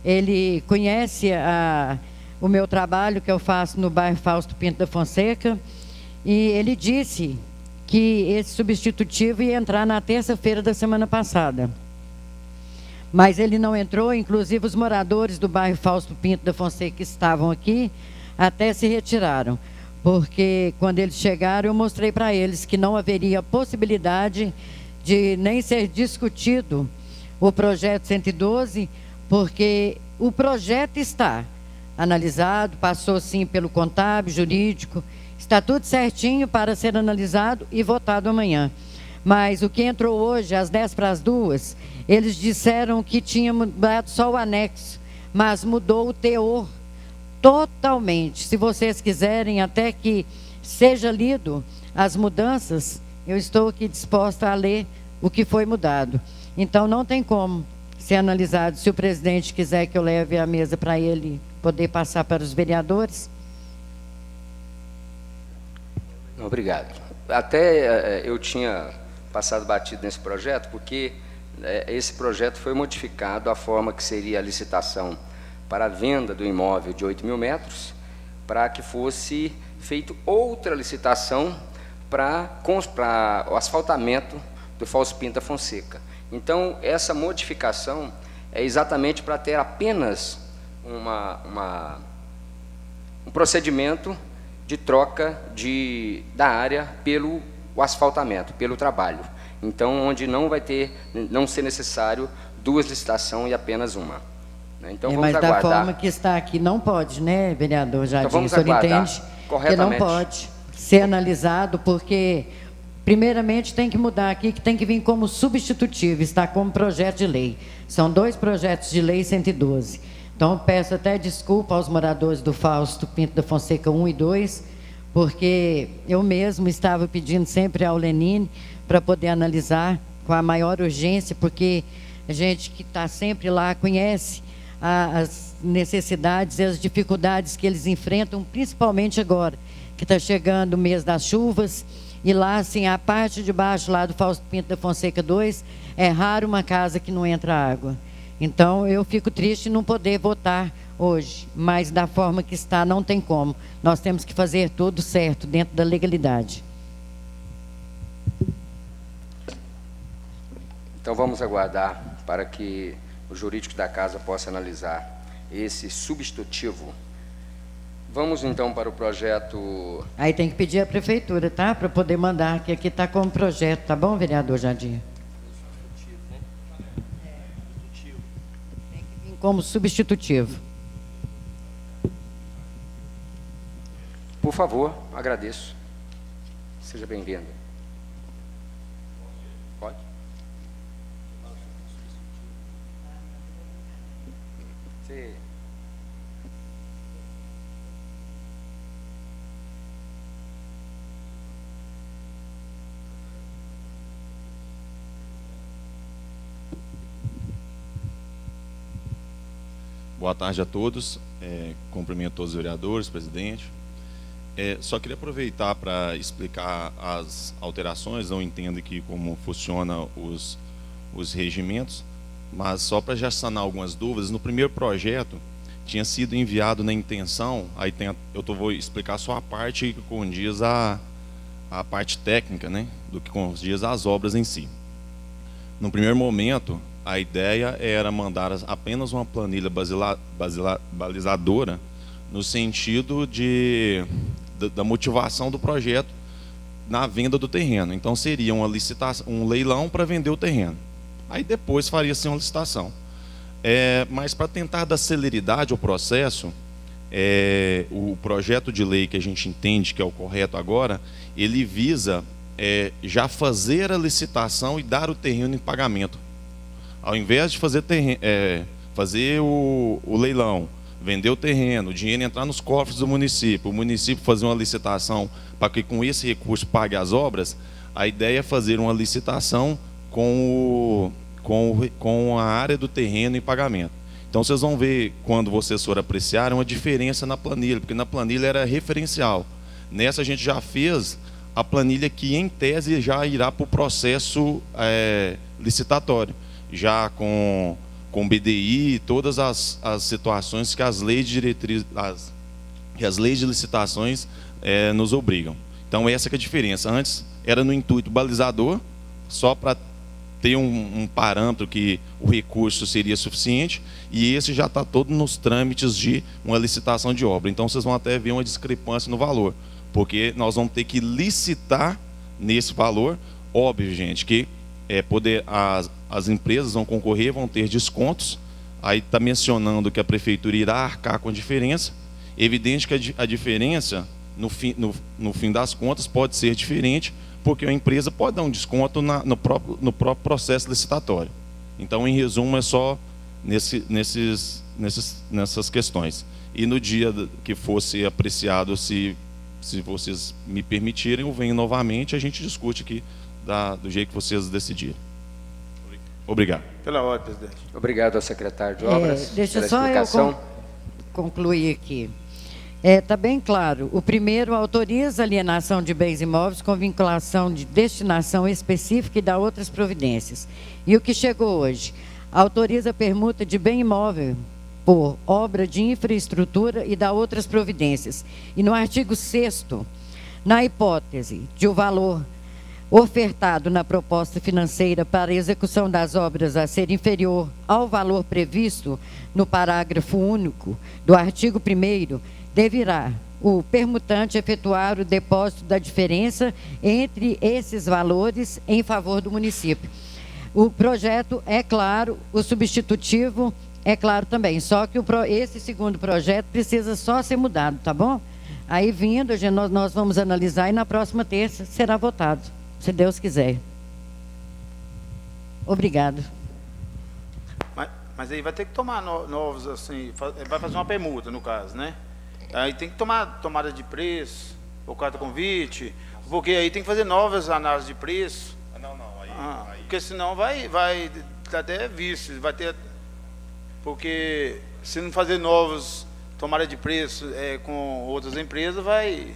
ele conhece o meu trabalho que eu faço no bairro Fausto Pinto da Fonseca, e ele disse que esse substitutivo ia entrar na terça-feira da semana passada. Mas ele não entrou, inclusive os moradores do bairro Fausto Pinto da Fonseca que estavam aqui até se retiraram, porque quando eles chegaram eu mostrei para eles que não haveria possibilidade de nem ser discutido o projeto 112, porque o projeto está analisado, passou sim pelo contábil, jurídico, está tudo certinho para ser analisado e votado amanhã. Mas o que entrou hoje, às 11:50, eles disseram que tinha mudado só o anexo, mas mudou o teor totalmente. Se vocês quiserem até que seja lido as mudanças, eu estou aqui disposta a ler o que foi mudado. Então, não tem como ser analisado. Se o presidente quiser que eu leve a mesa para ele poder passar para os vereadores. Obrigado. Até eu tinha passado batido nesse projeto, porque esse projeto foi modificado a forma que seria a licitação para a venda do imóvel de 8.000 metros, para que fosse feito outra licitação para o asfaltamento do Fausto Pinto da Fonseca. Então, essa modificação é exatamente para ter apenas um procedimento de troca da área pelo asfaltamento, pelo trabalho. Então, onde não ser necessário duas licitações e apenas uma. Então, vamos mas aguardar. Da forma que está aqui, não pode, né, vereador Jardim? Então, vamos o senhor aguardar entende corretamente. que não pode ser analisado, porque, primeiramente, tem que mudar aqui, que tem que vir como substitutivo, está como projeto de lei. São 2 projetos de lei 112. Então, peço até desculpa aos moradores do Fausto Pinto da Fonseca 1 e 2, porque eu mesmo estava pedindo sempre ao Lenine para poder analisar com a maior urgência, porque a gente que está sempre lá conhece as necessidades e as dificuldades que eles enfrentam, principalmente agora, que está chegando o mês das chuvas, e lá, assim, a parte de baixo lá do Fausto Pinto da Fonseca 2, é raro uma casa que não entra água. Então, eu fico triste em não poder votar hoje, mas da forma que está, não tem como. Nós temos que fazer tudo certo, dentro da legalidade. Então, vamos aguardar para que o jurídico da casa possa analisar esse substitutivo. Vamos, então, para o projeto... Aí tem que pedir à prefeitura, tá? Para poder mandar, que aqui está como projeto, tá bom, vereador Jardim? Tem que vir como substitutivo. Por favor, agradeço. Seja bem-vindo. Pode? Sim. Boa tarde a todos. Cumprimento todos os vereadores, presidente. Só queria aproveitar para explicar as alterações, não entendo aqui como funcionam os regimentos, mas só para já sanar algumas dúvidas, no primeiro projeto tinha sido enviado na intenção, aí vou explicar só a parte que condiz a parte técnica, né, do que condiz as obras em si. No primeiro momento, a ideia era mandar apenas uma planilha balizadora no sentido da motivação do projeto na venda do terreno. Então seria uma licitação, um leilão para vender o terreno. Aí depois faria-se uma licitação. Mas para tentar dar celeridade ao processo, o projeto de lei que a gente entende que é o correto agora, ele visa já fazer a licitação e dar o terreno em pagamento. Ao invés de fazer o leilão, vender o terreno, o dinheiro entrar nos cofres do município, o município fazer uma licitação para que com esse recurso pague as obras, a ideia é fazer uma licitação com a área do terreno em pagamento. Então vocês vão ver, quando vocês forem apreciar, uma diferença na planilha, porque na planilha era referencial. Nessa a gente já fez a planilha que, em tese, já irá para o processo licitatório, já com BDI, todas as situações que as leis de diretrizes, as leis de licitações nos obrigam. Então essa que é a diferença. Antes era no intuito balizador, só para ter um parâmetro que o recurso seria suficiente, e esse já está todo nos trâmites de uma licitação de obra. Então vocês vão até ver uma discrepância no valor, porque nós vamos ter que licitar nesse valor. Óbvio, gente, que as empresas vão concorrer, vão ter descontos. Aí está mencionando que a prefeitura irá arcar com a diferença. Evidente que a diferença, no fim das contas, pode ser diferente, porque a empresa pode dar um desconto no próprio processo licitatório. Então, em resumo, é só nessas questões. E no dia que fosse apreciado, se vocês me permitirem, eu venho novamente, a gente discute aqui do jeito que vocês decidirem. Obrigado. Pela ordem, presidente. Obrigado ao secretário de Obras. Deixa pela só explicação. eu concluir aqui. Está bem claro. O primeiro autoriza a alienação de bens imóveis com vinculação de destinação específica e dá outras providências. E o que chegou hoje? Autoriza a permuta de bem imóvel por obra de infraestrutura e dá outras providências. E no artigo 6º, na hipótese de o valor ofertado na proposta financeira para a execução das obras a ser inferior ao valor previsto no parágrafo único do artigo 1º, deverá o permutante efetuar o depósito da diferença entre esses valores em favor do município. O projeto é claro, o substitutivo é claro também, só que esse segundo projeto precisa só ser mudado, tá bom? Aí vindo, nós vamos analisar e na próxima terça será votado, se Deus quiser. Obrigado. Mas aí vai ter que tomar novos, assim, vai fazer uma permuta, no caso, né? Aí tem que tomar tomada de preço, ou carta convite, porque aí tem que fazer novas análises de preço. Aí... Porque senão vai até vício, vai ter... Porque se não fazer novos tomada de preço com outras empresas, vai...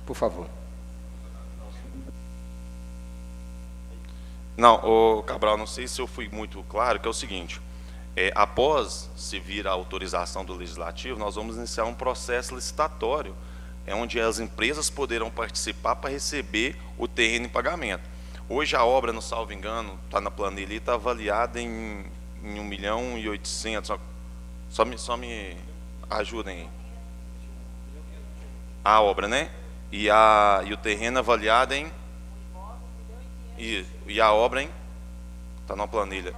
Por favor. Não, Cabral, não sei se eu fui muito claro, que é o seguinte... após se vir a autorização do Legislativo, nós vamos iniciar um processo licitatório, onde as empresas poderão participar para receber o terreno em pagamento. Hoje a obra, não salvo engano, está na planilha, está avaliada em 1.800.000. Só me ajudem aí. A obra, né? E o terreno avaliado em... E a obra, hein? Está na planilha.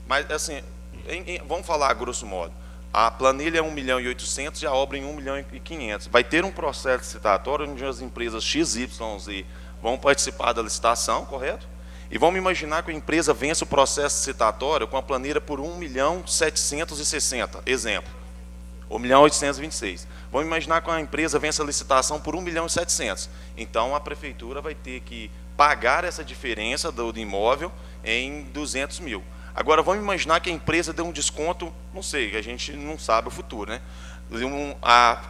Mas, assim, vamos falar a grosso modo. A planilha é 1.800.000 e a obra em 1.500.000. Vai ter um processo licitatório onde as empresas XYZ vão participar da licitação, correto? E vamos imaginar que a empresa vence o processo licitatório com a planilha por 1.760.000, exemplo. Ou 1.826.000. Vamos imaginar que a empresa vence a licitação por 1.700.000. Então, a prefeitura vai ter que pagar essa diferença do imóvel em 200.000. Agora, vamos imaginar que a empresa deu um desconto, não sei, a gente não sabe o futuro, né?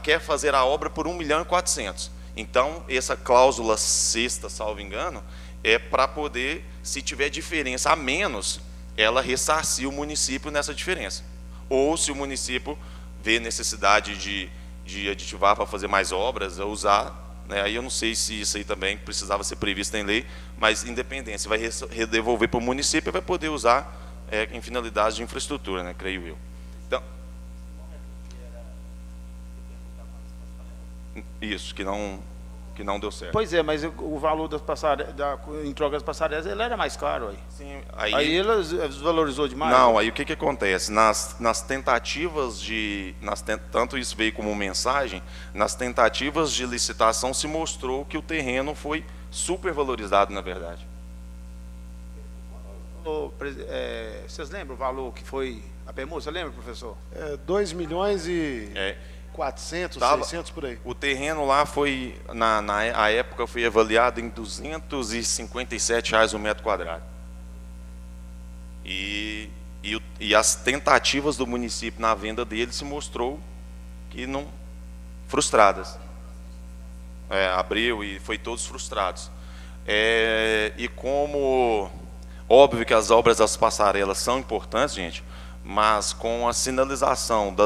Quer fazer a obra por 1.400.000. Então, essa cláusula sexta, salvo engano, é para poder, se tiver diferença a menos, ela ressarcir o município nessa diferença. Ou se o município vê necessidade de aditivar para fazer mais obras, usar, né? Aí eu não sei se isso aí também precisava ser previsto em lei, mas independente, se vai redevolver para o município, vai poder usar em finalidades de infraestrutura, né? Creio eu. Então, isso, que não deu certo. Pois é, mas o valor das em troca das passarelas, ele era mais caro aí. Sim, aí ele desvalorizou demais? Não, né? aí o que acontece? Nas tentativas tanto isso veio como mensagem, nas tentativas de licitação se mostrou que o terreno foi supervalorizado, na verdade. Vocês lembram o valor que foi a permuta? Você lembra, professor? 2 milhões e 400, 600 por aí. O terreno lá foi, na época, foi avaliado em R$ 257 o metro quadrado. E as tentativas do município na venda dele se mostrou que não frustradas. Abriu e foi todos frustrados. E como óbvio que as obras das passarelas são importantes, gente, mas com a sinalização da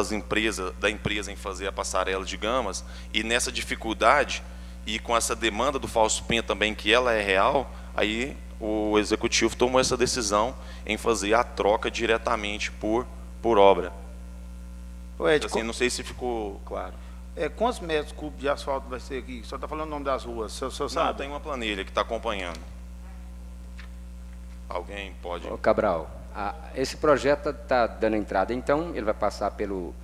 empresa em fazer a passarela de Gamas, e nessa dificuldade, e com essa demanda do falso PEN também, que ela é real, aí o executivo tomou essa decisão em fazer a troca diretamente por obra. Ed, assim, não sei se ficou claro. Quantos metros cúbicos de asfalto vai ser aqui? Só está falando o nome das ruas, o senhor sabe? Não, tem uma planilha que está acompanhando. Alguém pode... Ô, Cabral, esse projeto está dando entrada, então ele vai passar pelo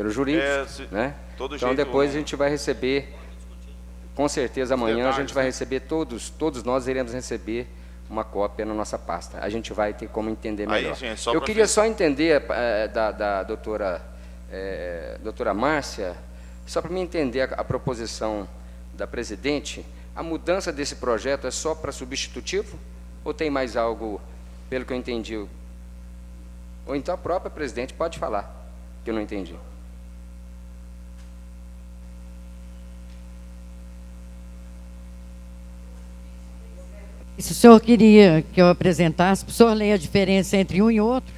jurídico, né? Todo então jeito, depois a gente vai receber, com certeza amanhã a gente vai receber, todos nós iremos receber uma cópia na nossa pasta. A gente vai ter como entender melhor. Aí, gente, eu queria só entender da doutora Márcia, só para mim entender a proposição da presidente, a mudança desse projeto é só para substitutivo? Ou tem mais algo, pelo que eu entendi? Ou então a própria presidente pode falar, que eu não entendi. Se o senhor queria que eu apresentasse, o senhor lê a diferença entre um e outro,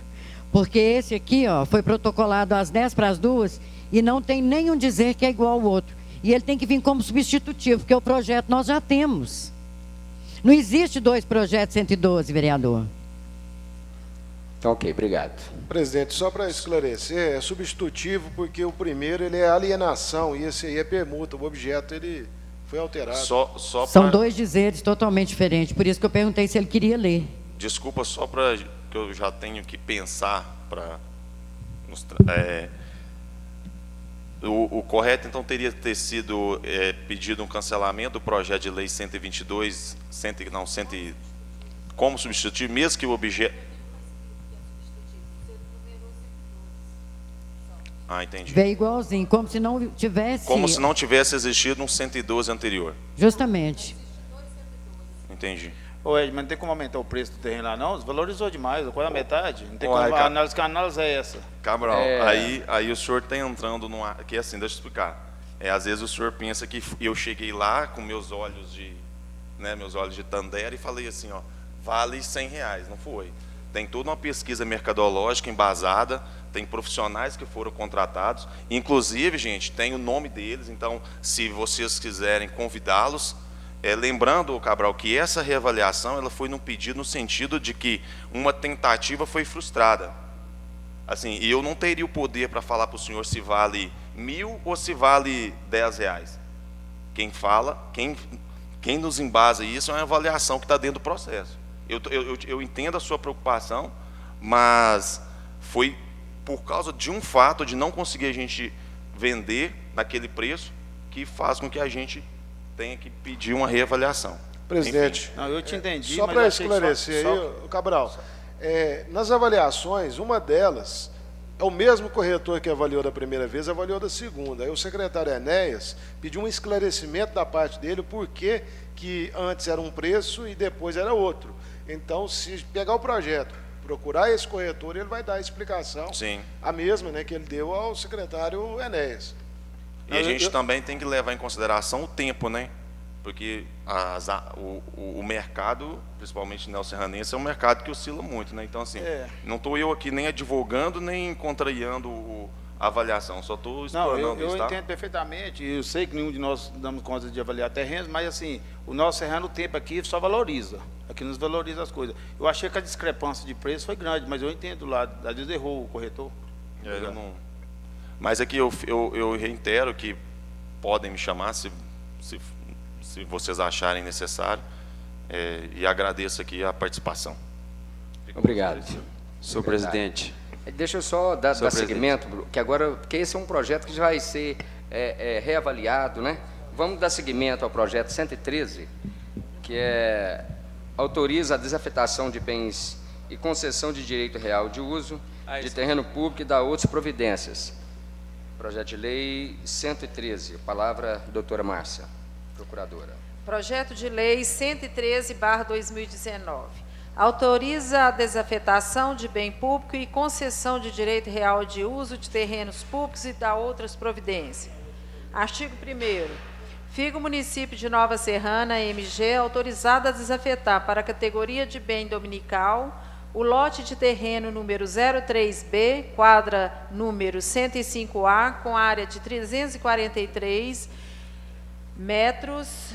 porque esse aqui foi protocolado às 11:50 e não tem nenhum dizer que é igual ao outro. E ele tem que vir como substitutivo, porque o projeto nós já temos. Não existe 2 projetos 112, vereador. Então, ok, obrigado. Presidente, só para esclarecer, é substitutivo porque o primeiro ele é alienação e esse aí é permuta. O objeto ele foi alterado. São 2 dizeres totalmente diferentes, por isso que eu perguntei se ele queria ler. Desculpa, só para que eu já tenho que pensar para... O correto, então, teria que ter sido pedido um cancelamento do projeto de lei 122, como substitutivo, mesmo que o objeto... Entendi. Veio igualzinho, como se não tivesse... Como se não tivesse existido um 112 anterior. Justamente. Entendi. Ed, mas não tem como aumentar o preço do terreno lá, não? Desvalorizou demais, quase a metade. Não tem como, a análise é essa. Cabral, aí o senhor está entrando numa... Que assim, deixa eu explicar. Às vezes o senhor pensa que eu cheguei lá com meus olhos de Tandera e falei assim, vale R$100, não foi. Tem toda uma pesquisa mercadológica embasada, tem profissionais que foram contratados, inclusive, gente, tem o nome deles, então, se vocês quiserem convidá-los, lembrando, Cabral, que essa reavaliação ela foi num pedido no sentido de que uma tentativa foi frustrada. Assim, e eu não teria o poder para falar para o senhor se vale 1.000 ou se vale R$10. Quem fala, quem nos embasa isso é uma avaliação que está dentro do processo. Eu entendo a sua preocupação, mas foi por causa de um fato de não conseguir a gente vender naquele preço que faz com que a gente tenha que pedir uma reavaliação. Presidente, não, eu te entendi, só para esclarecer aí, Cabral, nas avaliações, uma delas é o mesmo corretor que avaliou da primeira vez, avaliou da segunda. Aí o secretário Enéas pediu um esclarecimento da parte dele, o porquê que antes era um preço e depois era outro. Então, se pegar o projeto procurar esse corretor, ele vai dar a explicação, Sim. a mesma, né, que ele deu ao secretário Enéas. E a gente também tem que levar em consideração o tempo, né? Porque o mercado, principalmente neoserranense, é um mercado que oscila muito, né? Então, assim, não estou eu aqui nem advogando, nem contrariando a avaliação, só estou explanando eu isso, tá? entendo perfeitamente, eu sei que nenhum de nós damos conta de avaliar terrenos, mas assim, o nosso serrano, o tempo aqui só valoriza, aqui nos valoriza as coisas. Eu achei que a discrepância de preço foi grande, mas eu entendo lá, às vezes errou o corretor. Eu não... Mas aqui eu reitero que podem me chamar se vocês acharem necessário, e agradeço aqui a participação. Obrigado. Senhor presidente. Deixa eu só dar seguimento, Bruno, que agora, porque esse é um projeto que já vai ser reavaliado, né? Vamos dar seguimento ao projeto 113, que autoriza a desafetação de bens e concessão de direito real de uso de terreno público e dá outras providências. Projeto de lei 113. Palavra, doutora Márcia, procuradora. Projeto de lei 113/2019. Autoriza a desafetação de bem público e concessão de direito real de uso de terrenos públicos e dá outras providências. Artigo 1º. Fica o município de Nova Serrana, MG, autorizado a desafetar para a categoria de bem dominical o lote de terreno número 03B, quadra número 105A, com área de 343 metros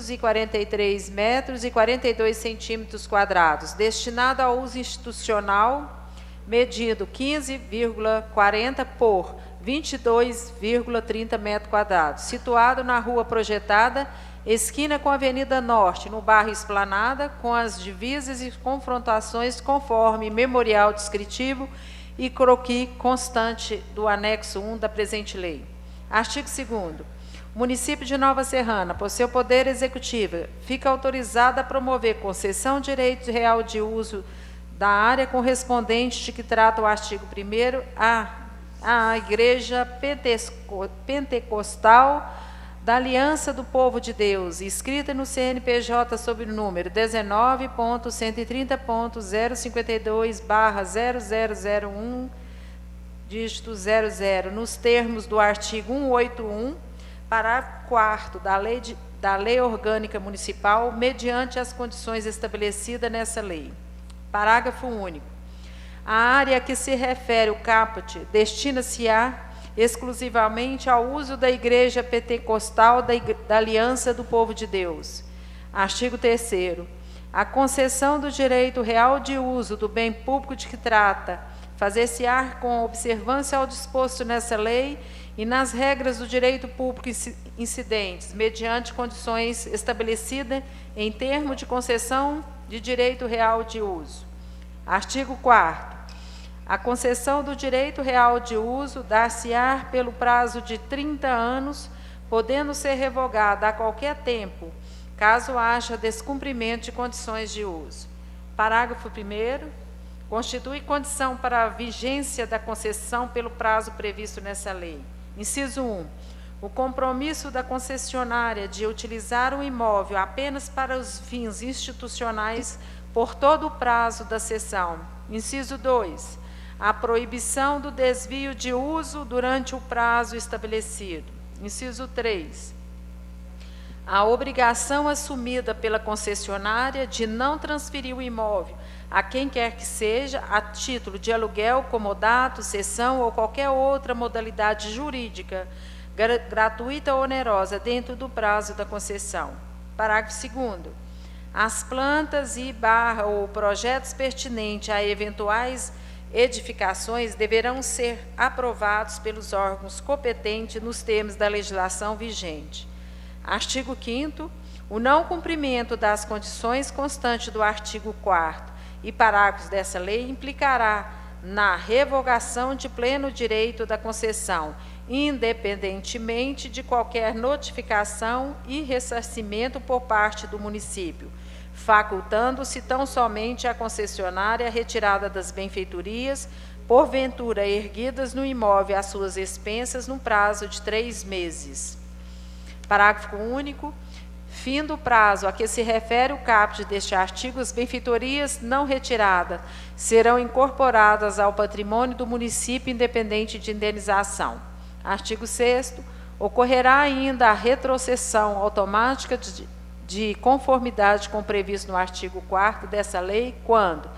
e 42 centímetros quadrados, destinado ao uso institucional, medido 15,40 por 22,30 metros quadrados, situado na rua projetada, esquina com a Avenida Norte, no bairro Esplanada, com as divisas e confrontações conforme memorial descritivo e croquis constante do anexo 1 da presente lei. Artigo 2º. O município de Nova Serrana, por seu poder executivo, fica autorizado a promover concessão de direito real de uso da área correspondente de que trata o artigo 1º à Igreja Pentecostal da Aliança do Povo de Deus, inscrita no CNPJ sob o número 19.130.052/0001, dígito 00, nos termos do artigo 181, parágrafo 4º da Lei Orgânica Municipal, mediante as condições estabelecidas nessa lei. Parágrafo único. A área a que se refere o caput destina-se-á exclusivamente ao uso da Igreja Pentecostal da Aliança do Povo de Deus. Artigo 3º. A concessão do direito real de uso do bem público de que trata fazer-se-á com observância ao disposto nessa lei e nas regras do direito público incidentes, mediante condições estabelecidas em termo de concessão de direito real de uso. Artigo 4º. A concessão do direito real de uso dar-se-á pelo prazo de 30 anos, podendo ser revogada a qualquer tempo, caso haja descumprimento de condições de uso. Parágrafo 1º. Constitui condição para a vigência da concessão pelo prazo previsto nessa lei. Inciso 1. O compromisso da concessionária de utilizar o imóvel apenas para os fins institucionais por todo o prazo da cessão. Inciso 2. A proibição do desvio de uso durante o prazo estabelecido. Inciso 3. A obrigação assumida pela concessionária de não transferir o imóvel a quem quer que seja, a título de aluguel, comodato, cessão ou qualquer outra modalidade jurídica, gratuita ou onerosa, dentro do prazo da concessão. Parágrafo 2º. As plantas ou projetos pertinentes a eventuais edificações deverão ser aprovados pelos órgãos competentes nos termos da legislação vigente. Artigo 5º. O não cumprimento das condições constantes do artigo 4º e parágrafos dessa lei implicará na revogação de pleno direito da concessão, independentemente de qualquer notificação e ressarcimento por parte do município, facultando-se tão somente a concessionária a retirada das benfeitorias, porventura erguidas no imóvel às suas expensas, no prazo de 3 meses. Parágrafo único. Findo o prazo a que se refere o caput deste artigo, as benfeitorias não retiradas serão incorporadas ao patrimônio do município independente de indenização. Artigo 6º. Ocorrerá ainda a retrocessão automática de conformidade com o previsto no artigo 4º dessa lei, quando,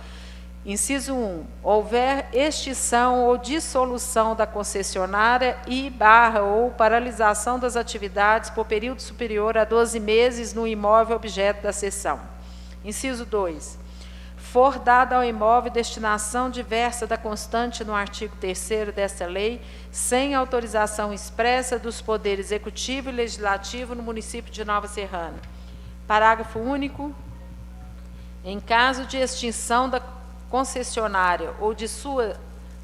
inciso 1, houver extinção ou dissolução da concessionária ou paralisação das atividades por período superior a 12 meses no imóvel objeto da cessão. Inciso 2, for dada ao imóvel destinação diversa da constante no artigo 3º desta lei, sem autorização expressa dos poderes executivo e legislativo no município de Nova Serrana. Parágrafo único. Em caso de extinção da concessionária ou de sua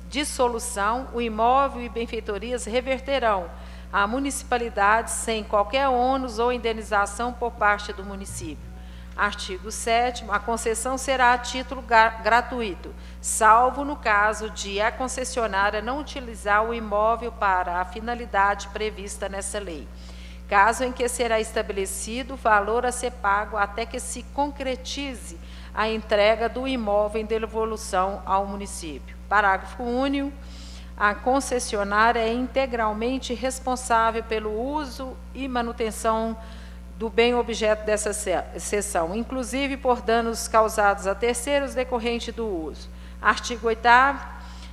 dissolução, o imóvel e benfeitorias reverterão à municipalidade sem qualquer ônus ou indenização por parte do município. Artigo 7º. A concessão será a título gratuito, salvo no caso de a concessionária não utilizar o imóvel para a finalidade prevista nessa lei, caso em que será estabelecido o valor a ser pago até que se concretize a entrega do imóvel em devolução ao município. Parágrafo único. A concessionária é integralmente responsável pelo uso e manutenção do bem objeto dessa cessão, inclusive por danos causados a terceiros decorrente do uso. Artigo 8º.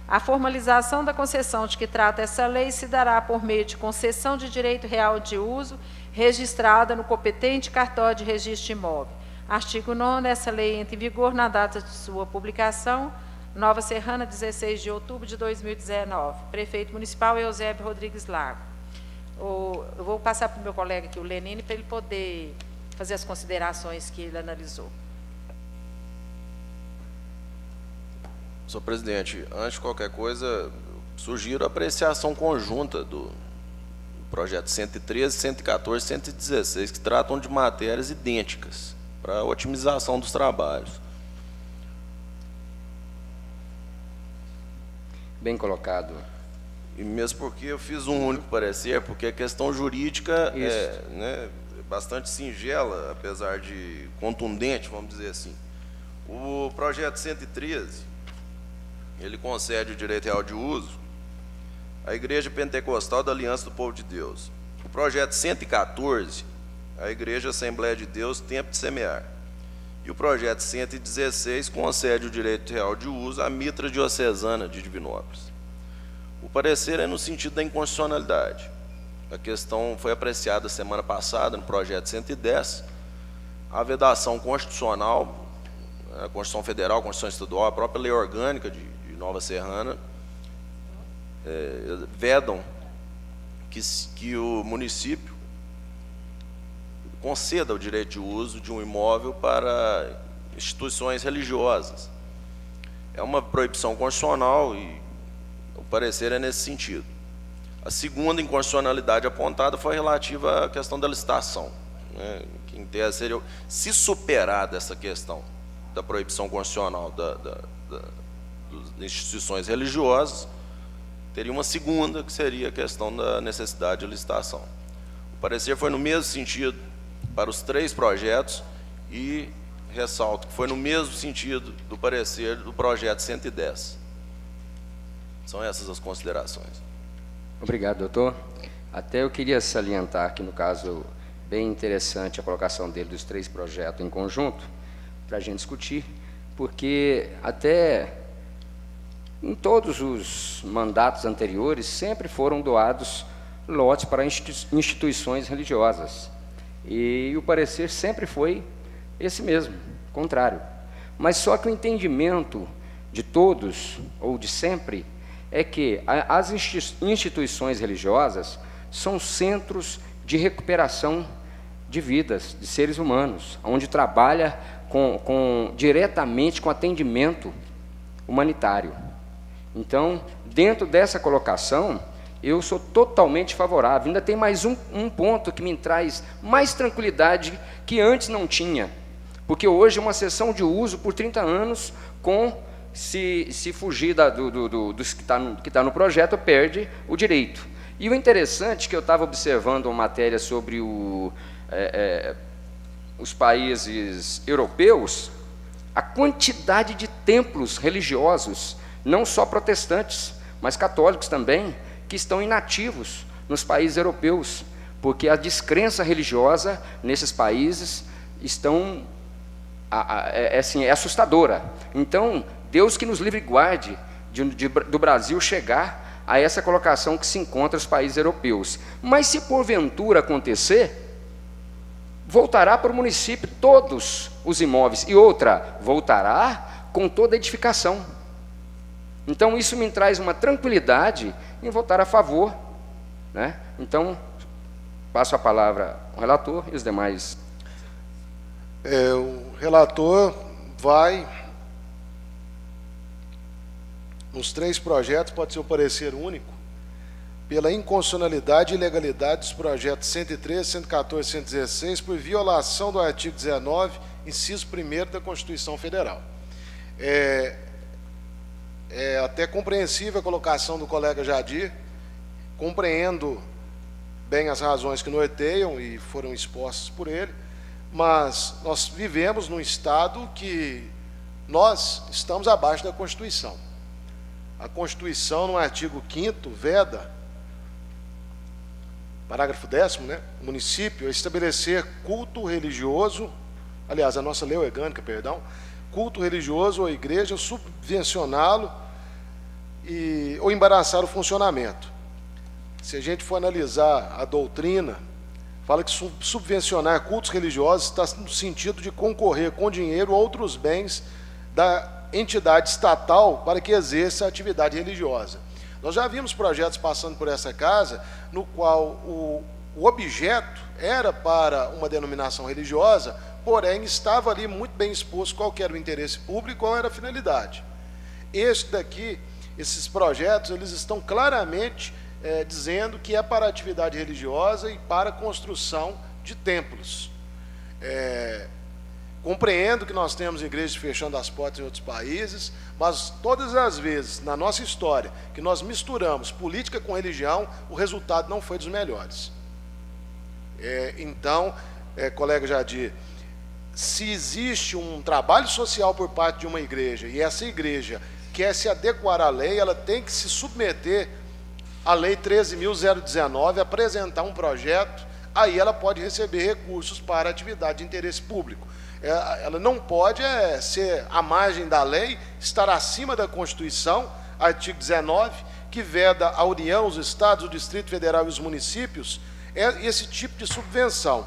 A formalização da concessão de que trata essa lei se dará por meio de concessão de direito real de uso registrada no competente cartório de registro de imóvel. Artigo 9º. Essa lei entra em vigor na data de sua publicação. Nova Serrana, 16 de outubro de 2019. Prefeito Municipal Eusébio Rodrigues Lago. Eu vou passar para o meu colega aqui, o Lenine, para ele poder fazer as considerações que ele analisou. Senhor presidente, antes de qualquer coisa, sugiro a apreciação conjunta do projeto 113, 114 e 116, que tratam de matérias idênticas para a otimização dos trabalhos. Bem colocado. E mesmo porque eu fiz um único parecer, porque a questão jurídica é bastante singela, apesar de contundente, vamos dizer assim. O projeto 113, ele concede o direito real de uso à Igreja Pentecostal da Aliança do Povo de Deus. O projeto 114, a Igreja Assembleia de Deus, Tempo de Semear. E o projeto 116 concede o direito real de uso à Mitra Diocesana de Divinópolis. O parecer é no sentido da inconstitucionalidade. A questão foi apreciada semana passada no projeto 110. A vedação constitucional, a Constituição Federal, a Constituição Estadual, a própria lei orgânica de Nova Serrana, vedam que o município conceda o direito de uso de um imóvel para instituições religiosas. É uma proibição constitucional e o parecer é nesse sentido. A segunda inconstitucionalidade apontada foi relativa à questão da licitação, né, que em tese seria, se superada essa questão da proibição constitucional das instituições religiosas, teria uma segunda, que seria a questão da necessidade de licitação. O parecer foi no mesmo sentido para os três projetos e ressalto que foi no mesmo sentido do parecer do projeto 110. São essas as considerações. Obrigado, doutor. Até eu queria salientar que, no caso, bem interessante a colocação dele dos três projetos em conjunto, para a gente discutir, porque até em todos os mandatos anteriores sempre foram doados lotes para instituições religiosas. E o parecer sempre foi esse mesmo, contrário. Mas só que o entendimento de todos, ou de sempre, é que as instituições religiosas são centros de recuperação de vidas, de seres humanos, onde trabalha diretamente com atendimento humanitário. Então, dentro dessa colocação, eu sou totalmente favorável. Ainda tem mais um ponto que me traz mais tranquilidade que antes não tinha, porque hoje é uma cessão de uso por 30 anos, se fugir dos que está no projeto, perde o direito. E o interessante é que eu estava observando uma matéria sobre os países europeus, a quantidade de templos religiosos, não só protestantes, mas católicos também, que estão inativos nos países europeus, porque a descrença religiosa nesses países é assustadora. Então, Deus que nos livre e guarde do Brasil chegar a essa colocação que se encontra os países europeus. Mas se porventura acontecer, voltará para o município todos os imóveis, e outra, voltará com toda a edificação. Então isso me traz uma tranquilidade em votar a favor, né? Então, passo a palavra ao relator e os demais. O relator vai, nos 3 projetos, pode ser o parecer único, pela inconstitucionalidade e ilegalidade dos projetos 113, 114 e 116, por violação do artigo 19, inciso 1º da Constituição Federal. É até compreensível a colocação do colega Jadir, compreendo bem as razões que norteiam e foram expostas por ele, mas nós vivemos num Estado que nós estamos abaixo da Constituição. A Constituição, no artigo 5º, veda, parágrafo 10º, né, o município estabelecer culto religioso, aliás, a nossa lei orgânica, perdão, culto religioso ou igreja, subvencioná-lo ou embaraçar o funcionamento. Se a gente for analisar a doutrina, fala que subvencionar cultos religiosos está no sentido de concorrer com dinheiro ou outros bens da entidade estatal para que exerça a atividade religiosa. Nós já vimos projetos passando por essa casa, no qual o objeto era para uma denominação religiosa, porém estava ali muito bem exposto qual era o interesse público, qual era a finalidade. Esses projetos, eles estão claramente dizendo que é para atividade religiosa e para construção de templos. Compreendo que nós temos igrejas fechando as portas em outros países, mas todas as vezes na nossa história que nós misturamos política com religião, o resultado não foi dos melhores. Então, colega Jadir, se existe um trabalho social por parte de uma igreja e essa igreja quer se adequar à lei, ela tem que se submeter à Lei 13.019, apresentar um projeto, aí ela pode receber recursos para atividade de interesse público. Ela não pode ser à margem da lei, estar acima da Constituição, artigo 19, que veda a União, os Estados, o Distrito Federal e os municípios, esse tipo de subvenção,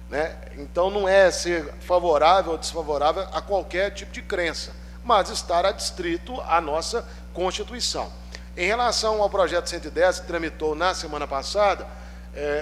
né? Então não é ser favorável ou desfavorável a qualquer tipo de crença, mas estar adstrito à nossa Constituição. Em relação ao projeto 110, que tramitou na semana passada,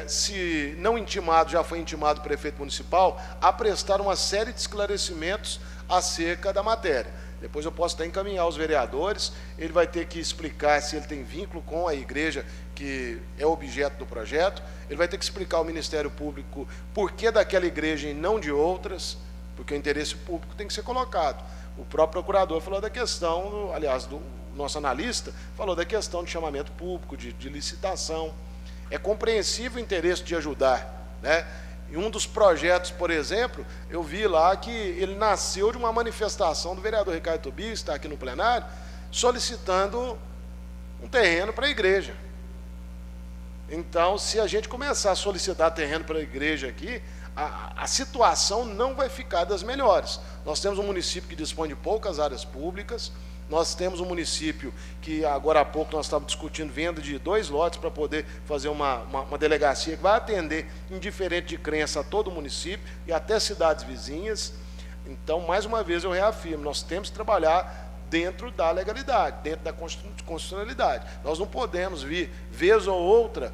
se não intimado, já foi intimado o prefeito municipal a prestar uma série de esclarecimentos acerca da matéria. Depois eu posso até encaminhar aos vereadores, ele vai ter que explicar se ele tem vínculo com a igreja que é objeto do projeto, ele vai ter que explicar ao Ministério Público por que daquela igreja e não de outras, porque o interesse público tem que ser colocado. O próprio procurador falou da questão, aliás, do nosso analista, falou da questão de chamamento público, de licitação. É compreensível o interesse de ajudar, né? Em um dos projetos, por exemplo, eu vi lá que ele nasceu de uma manifestação do vereador Ricardo Tobias, que está aqui no plenário, solicitando um terreno para a igreja. Então, se a gente começar a solicitar terreno para a igreja aqui, a situação não vai ficar das melhores. Nós temos um município que dispõe de poucas áreas públicas, nós temos um município que, agora há pouco, nós estávamos discutindo venda de 2 lotes para poder fazer uma delegacia que vai atender, indiferente de crença, a todo o município e até cidades vizinhas. Então, mais uma vez, eu reafirmo, nós temos que trabalhar dentro da legalidade, dentro da constitucionalidade. Nós não podemos vir, vez ou outra,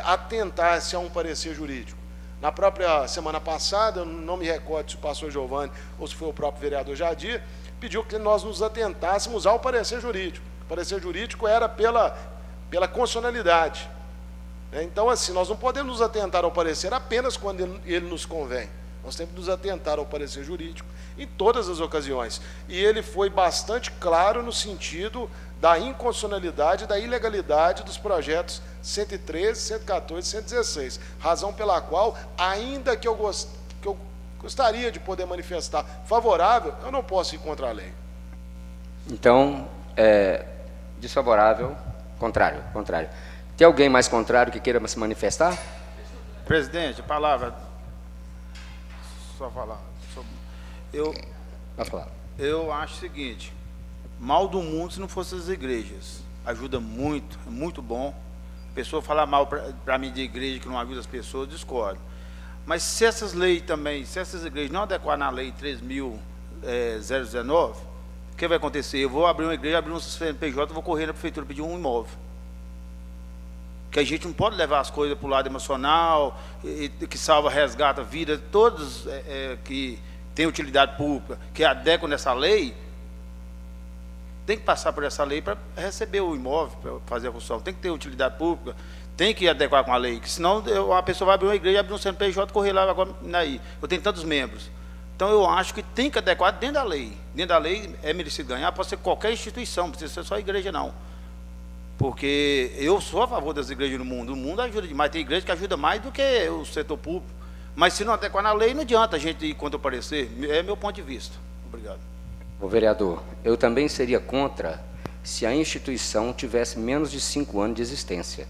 atentar-se a um parecer jurídico. Na própria semana passada, eu não me recordo se o pastor Giovanni ou se foi o próprio vereador Jadir, pediu que nós nos atentássemos ao parecer jurídico. O parecer jurídico era pela constitucionalidade. Então, assim, nós não podemos nos atentar ao parecer apenas quando ele nos convém. Nós temos que nos atentar ao parecer jurídico em todas as ocasiões. E ele foi bastante claro no sentido da inconstitucionalidade, da ilegalidade dos projetos 113, 114 e 116. Razão pela qual, ainda que eu Gostaria de poder manifestar favorável, eu não posso ir contra a lei. Então, desfavorável, contrário. Tem alguém mais contrário que queira se manifestar? Presidente, a palavra. Só falar. Pode falar. Eu acho o seguinte: mal do mundo se não fossem as igrejas. Ajuda muito, é muito bom. A pessoa falar mal para mim de igreja que não ajuda as pessoas, discordo. Mas se essas leis também, se essas igrejas não adequarem na lei 3.019, o que vai acontecer? Eu vou abrir uma igreja, abrir um CNPJ, vou correr na prefeitura pedir um imóvel. Que a gente não pode levar as coisas para o lado emocional, que salva, resgata a vida, todos que têm utilidade pública, que adequam nessa lei, tem que passar por essa lei para receber o imóvel, para fazer a função. Tem que ter utilidade pública, tem que adequar com a lei, que senão a pessoa vai abrir uma igreja, abrir um CNPJ, correr lá agora, aí. Eu tenho tantos membros. Então eu acho que tem que adequar dentro da lei. Dentro da lei é merecido ganhar, pode ser qualquer instituição, não precisa ser só a igreja não. Porque eu sou a favor das igrejas no mundo. O mundo ajuda demais, tem igreja que ajuda mais do que o setor público. Mas se não adequar na lei, não adianta a gente ir contra o parecer. É meu ponto de vista. Obrigado. Ô vereador, eu também seria contra se a instituição tivesse menos de 5 anos de existência.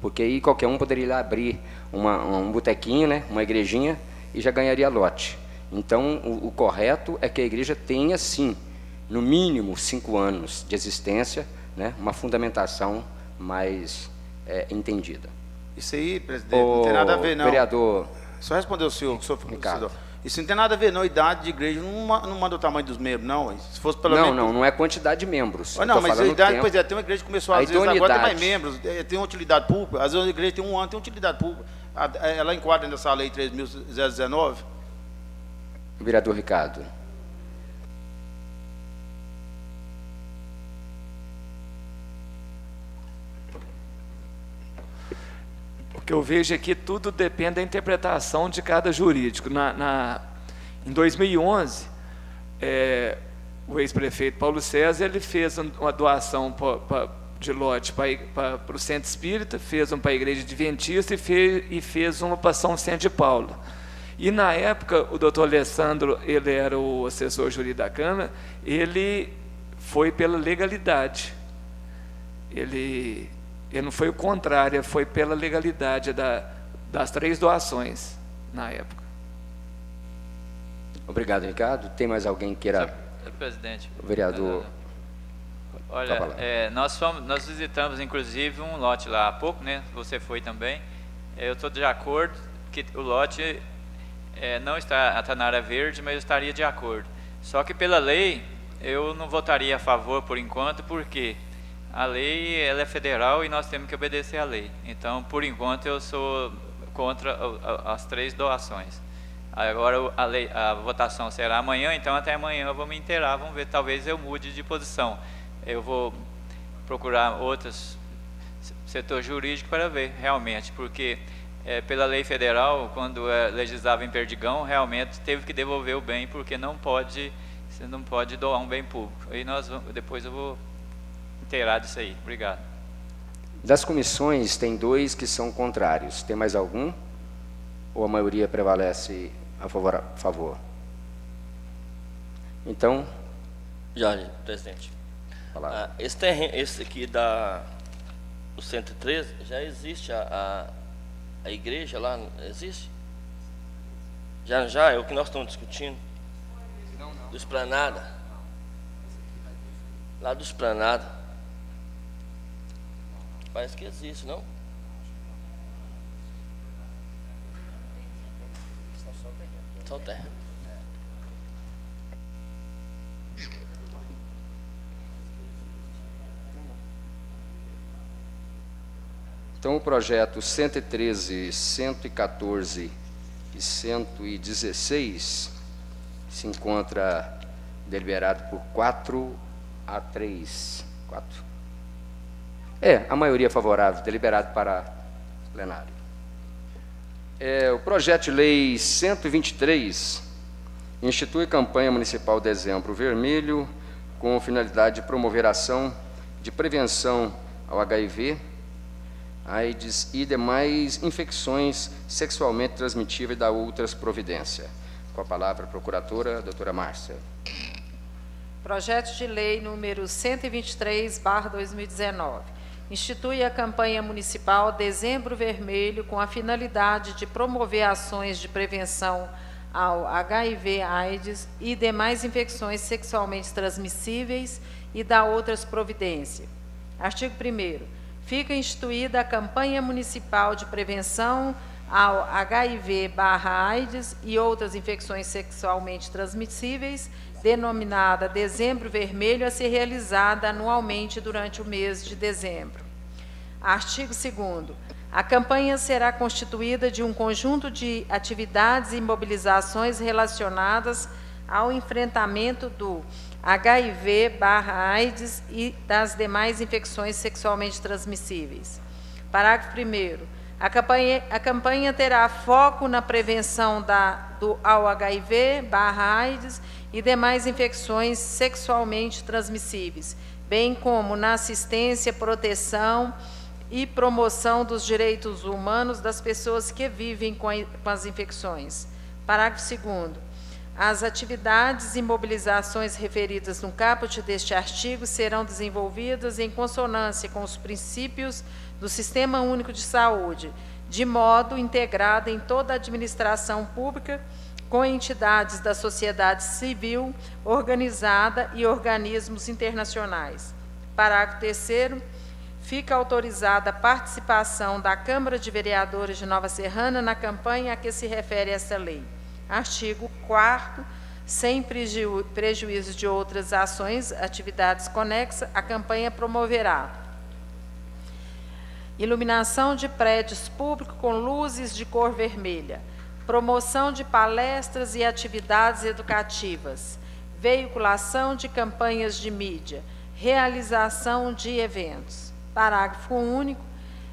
Porque aí qualquer um poderia ir lá abrir um botequinho, né, uma igrejinha, e já ganharia lote. Então, o correto é que a igreja tenha, sim, no mínimo 5 anos de existência, né, uma fundamentação mais entendida. Isso aí, presidente, não tem nada a ver, não. Vereador... Só responder o senhor, que o senhor Ricardo. Isso não tem nada a ver, não. Idade de igreja não manda o tamanho dos membros, não. Se fosse pelo menos... Não é quantidade de membros. Não, mas a idade, pois tem uma igreja que começou, às vezes, agora tem mais membros, tem uma utilidade pública, às vezes a igreja tem um ano, tem utilidade pública. Ela enquadra nessa lei 3.019. Vereador Ricardo. O que eu vejo aqui, tudo depende da interpretação de cada jurídico. Em 2011, o ex-prefeito Paulo César ele fez uma doação de lote para o Centro Espírita, fez um para a Igreja Adventista e fez uma para São Vicente de Paula. E, na época, o doutor Alessandro, ele era o assessor jurídico da Câmara, ele foi pela legalidade. Ele não foi o contrário, foi pela legalidade das 3 doações na época. Obrigado, Ricardo. Tem mais alguém que queira... Senhor presidente. O vereador... Olha, nós visitamos, inclusive, um lote lá há pouco, né? Você foi também. Eu estou de acordo que o lote não está na área verde, mas eu estaria de acordo. Só que, pela lei, eu não votaria a favor por enquanto, porque... a lei ela é federal e nós temos que obedecer à lei. Então, por enquanto, eu sou contra as 3 doações. Agora a votação será amanhã, então até amanhã eu vou me inteirar, vamos ver, talvez eu mude de posição. Eu vou procurar outros setor jurídico para ver realmente, porque pela lei federal, quando legislava em Perdigão, realmente teve que devolver o bem, porque você não pode doar um bem público. Aí depois eu vou inteirar disso aí. Obrigado. Das comissões, tem 2 que são contrários. Tem mais algum? Ou a maioria prevalece a favor? Então... Jorge, presidente. Esse aqui do 113, já existe a igreja lá? Existe? Já é o que nós estamos discutindo? Não. Do Esplanada? Lá do Esplanada. Parece que existe, não? Só terra. Então, o projeto 113, 114 e 116 se encontra deliberado por 4-3. A maioria favorável, deliberado para plenário. O projeto de lei 123 institui campanha municipal Dezembro Vermelho com finalidade de promover ação de prevenção ao HIV, AIDS e demais infecções sexualmente transmissíveis da outras providência. Com a palavra a procuradora, doutora Márcia. Projeto de lei número 123/2019. Institui a campanha municipal Dezembro Vermelho com a finalidade de promover ações de prevenção ao HIV/AIDS e demais infecções sexualmente transmissíveis e da outras providências. Artigo 1º. Fica instituída a campanha municipal de prevenção ao HIV/AIDS e outras infecções sexualmente transmissíveis, denominada Dezembro Vermelho, a ser realizada anualmente durante o mês de dezembro. Artigo 2º. A campanha será constituída de um conjunto de atividades e mobilizações relacionadas ao enfrentamento do HIV/AIDS e das demais infecções sexualmente transmissíveis. Parágrafo 1º. A campanha terá foco na prevenção ao HIV/AIDS e demais infecções sexualmente transmissíveis, bem como na assistência, proteção e promoção dos direitos humanos das pessoas que vivem com as infecções. Parágrafo 2º. As atividades e mobilizações referidas no caput deste artigo serão desenvolvidas em consonância com os princípios do Sistema Único de Saúde, de modo integrado em toda a administração pública, com entidades da sociedade civil organizada e organismos internacionais. Parágrafo 3º. Fica autorizada a participação da Câmara de Vereadores de Nova Serrana na campanha a que se refere esta lei. Artigo 4º. Sem prejuízo de outras ações, atividades conexas, a campanha promoverá iluminação de prédios públicos com luzes de cor vermelha, promoção de palestras e atividades educativas, veiculação de campanhas de mídia, realização de eventos. Parágrafo único.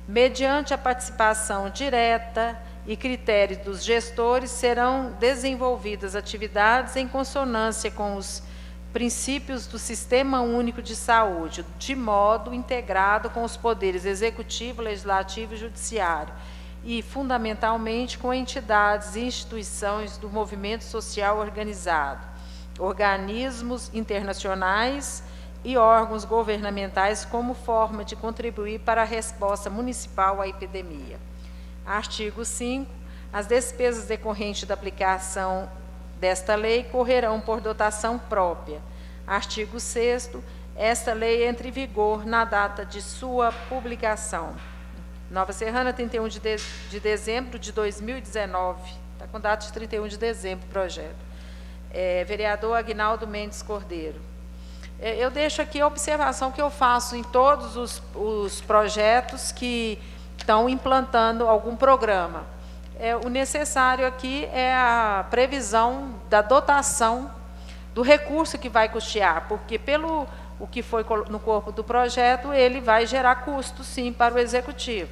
Mediante a participação direta e critério dos gestores, serão desenvolvidas atividades em consonância com os princípios do Sistema Único de Saúde, de modo integrado com os poderes executivo, legislativo e judiciário, e, fundamentalmente, com entidades e instituições do movimento social organizado, organismos internacionais e órgãos governamentais, como forma de contribuir para a resposta municipal à epidemia. Artigo 5. As despesas decorrentes da aplicação desta lei correrão por dotação própria. Artigo 6º. Esta lei entra em vigor na data de sua publicação. Nova Serrana, 31 de dezembro de 2019. Está com data de 31 de dezembro o projeto. Vereador Aguinaldo Mendes Cordeiro. Eu deixo aqui a observação que eu faço em todos os projetos que estão implantando algum programa. O necessário aqui é a previsão da dotação do recurso que vai custear, porque pelo o que foi no corpo do projeto, ele vai gerar custo, sim, para o Executivo.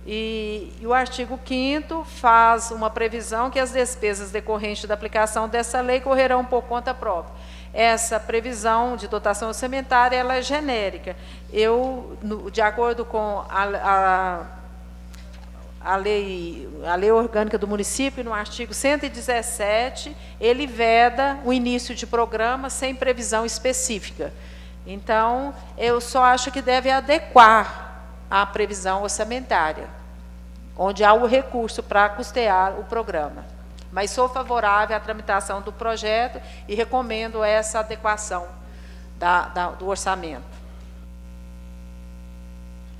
E o artigo 5º faz uma previsão que as despesas decorrentes da aplicação dessa lei correrão por conta própria. Essa previsão de dotação orçamentária, ela é genérica. De acordo com a lei orgânica do município, no artigo 117, ele veda o início de programa sem previsão específica. Então, eu só acho que deve adequar a previsão orçamentária, onde há o recurso para custear o programa. Mas sou favorável à tramitação do projeto e recomendo essa adequação do orçamento.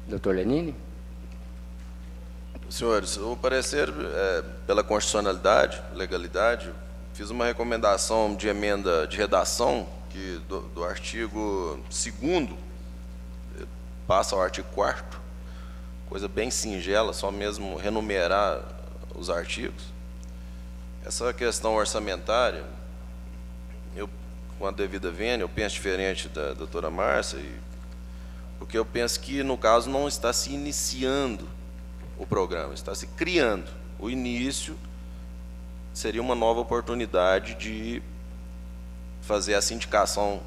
Doutor Lenine? Senhores, o parecer pela constitucionalidade, legalidade, fiz uma recomendação de emenda de redação que do artigo 2º passa ao artigo 4º, coisa bem singela, só mesmo renumerar os artigos. Essa questão orçamentária, eu, com a devida vênia, eu penso diferente da doutora Márcia, porque eu penso que, no caso, não está se iniciando o programa, está se criando. O início seria uma nova oportunidade de fazer essa indicação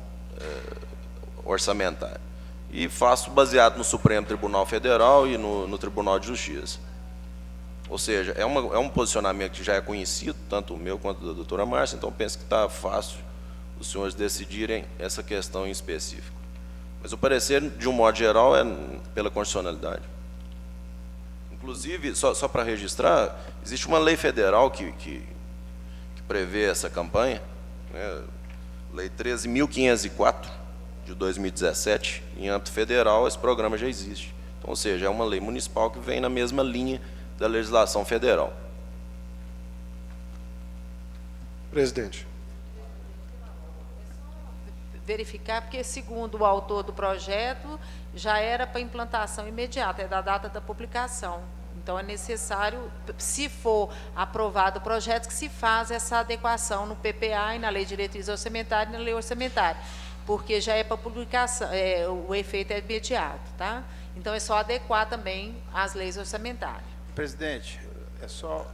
orçamentária. E faço baseado no Supremo Tribunal Federal e no Tribunal de Justiça. Ou seja, é um posicionamento que já é conhecido, tanto o meu quanto da doutora Márcia, então penso que está fácil os senhores decidirem essa questão em específico. Mas o parecer, de um modo geral, é pela constitucionalidade. Inclusive, só para registrar, existe uma lei federal que prevê essa campanha, né, Lei 13.504, de 2017, em âmbito federal, esse programa já existe. Então, ou seja, é uma lei municipal que vem na mesma linha da legislação federal. Presidente. Verificar, porque segundo o autor do projeto, já era para implantação imediata, é da data da publicação. Então, é necessário, se for aprovado o projeto, que se faz essa adequação no PPA e na Lei de Diretriz Orçamentária e na Lei Orçamentária, porque já é para publicação, o efeito é imediato, tá? Então, é só adequar também às leis orçamentárias. Presidente, é só...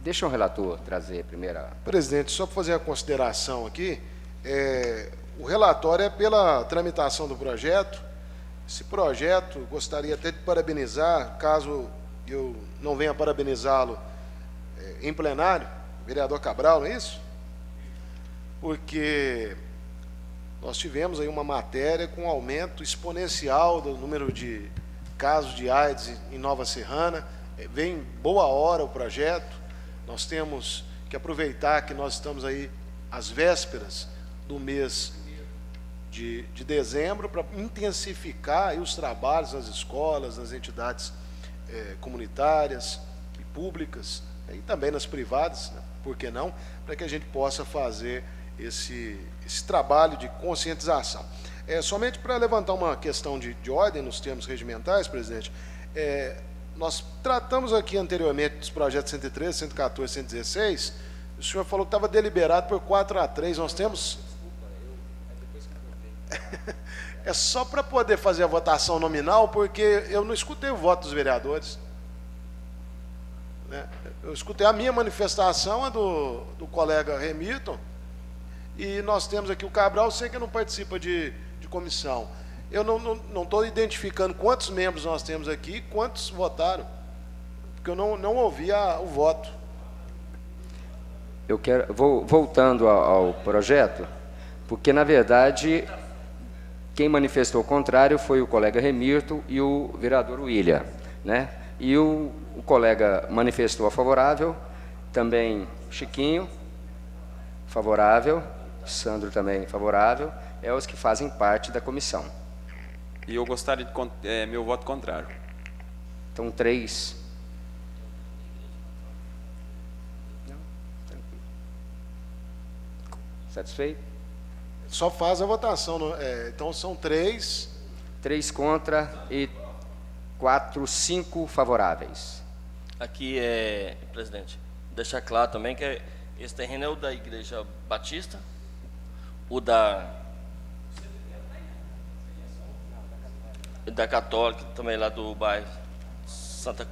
Deixa o relator trazer a primeira... Presidente, só para fazer a consideração aqui, o relatório é pela tramitação do projeto. Esse projeto, gostaria até de parabenizar, caso eu não venha parabenizá-lo em plenário, vereador Cabral, não é isso? Porque nós tivemos aí uma matéria com um aumento exponencial do número de casos de AIDS em Nova Serrana. Vem boa hora o projeto. Nós temos que aproveitar que nós estamos aí às vésperas do mês de dezembro para intensificar aí os trabalhos nas escolas, nas entidades comunitárias e públicas, e também nas privadas, né, por que não, para que a gente possa fazer esse trabalho de conscientização. Somente para levantar uma questão de ordem nos termos regimentais, presidente, nós tratamos aqui anteriormente dos projetos 113, 114, 116, o senhor falou que estava deliberado por 4-3, nós temos... É só para poder fazer a votação nominal, porque eu não escutei o voto dos vereadores, né? Eu escutei a minha manifestação, a do colega Remilton, e nós temos aqui o Cabral, sei que não participa de comissão. Eu não estou identificando quantos membros nós temos aqui e quantos votaram, porque eu não ouvi o voto. Voltando ao projeto, porque, na verdade, quem manifestou o contrário foi o colega Remilton e o vereador William, né? E o colega manifestou a favorável, também Chiquinho, favorável, Sandro também favorável, é os que fazem parte da comissão. E eu gostaria de meu voto contrário. Então, 3. Satisfeito? Só faz a votação. Então, são 3. 3 contra e 5 favoráveis. Aqui, presidente, deixar claro também que esse terreno é o da Igreja Batista, o da Católica, também lá do bairro Santa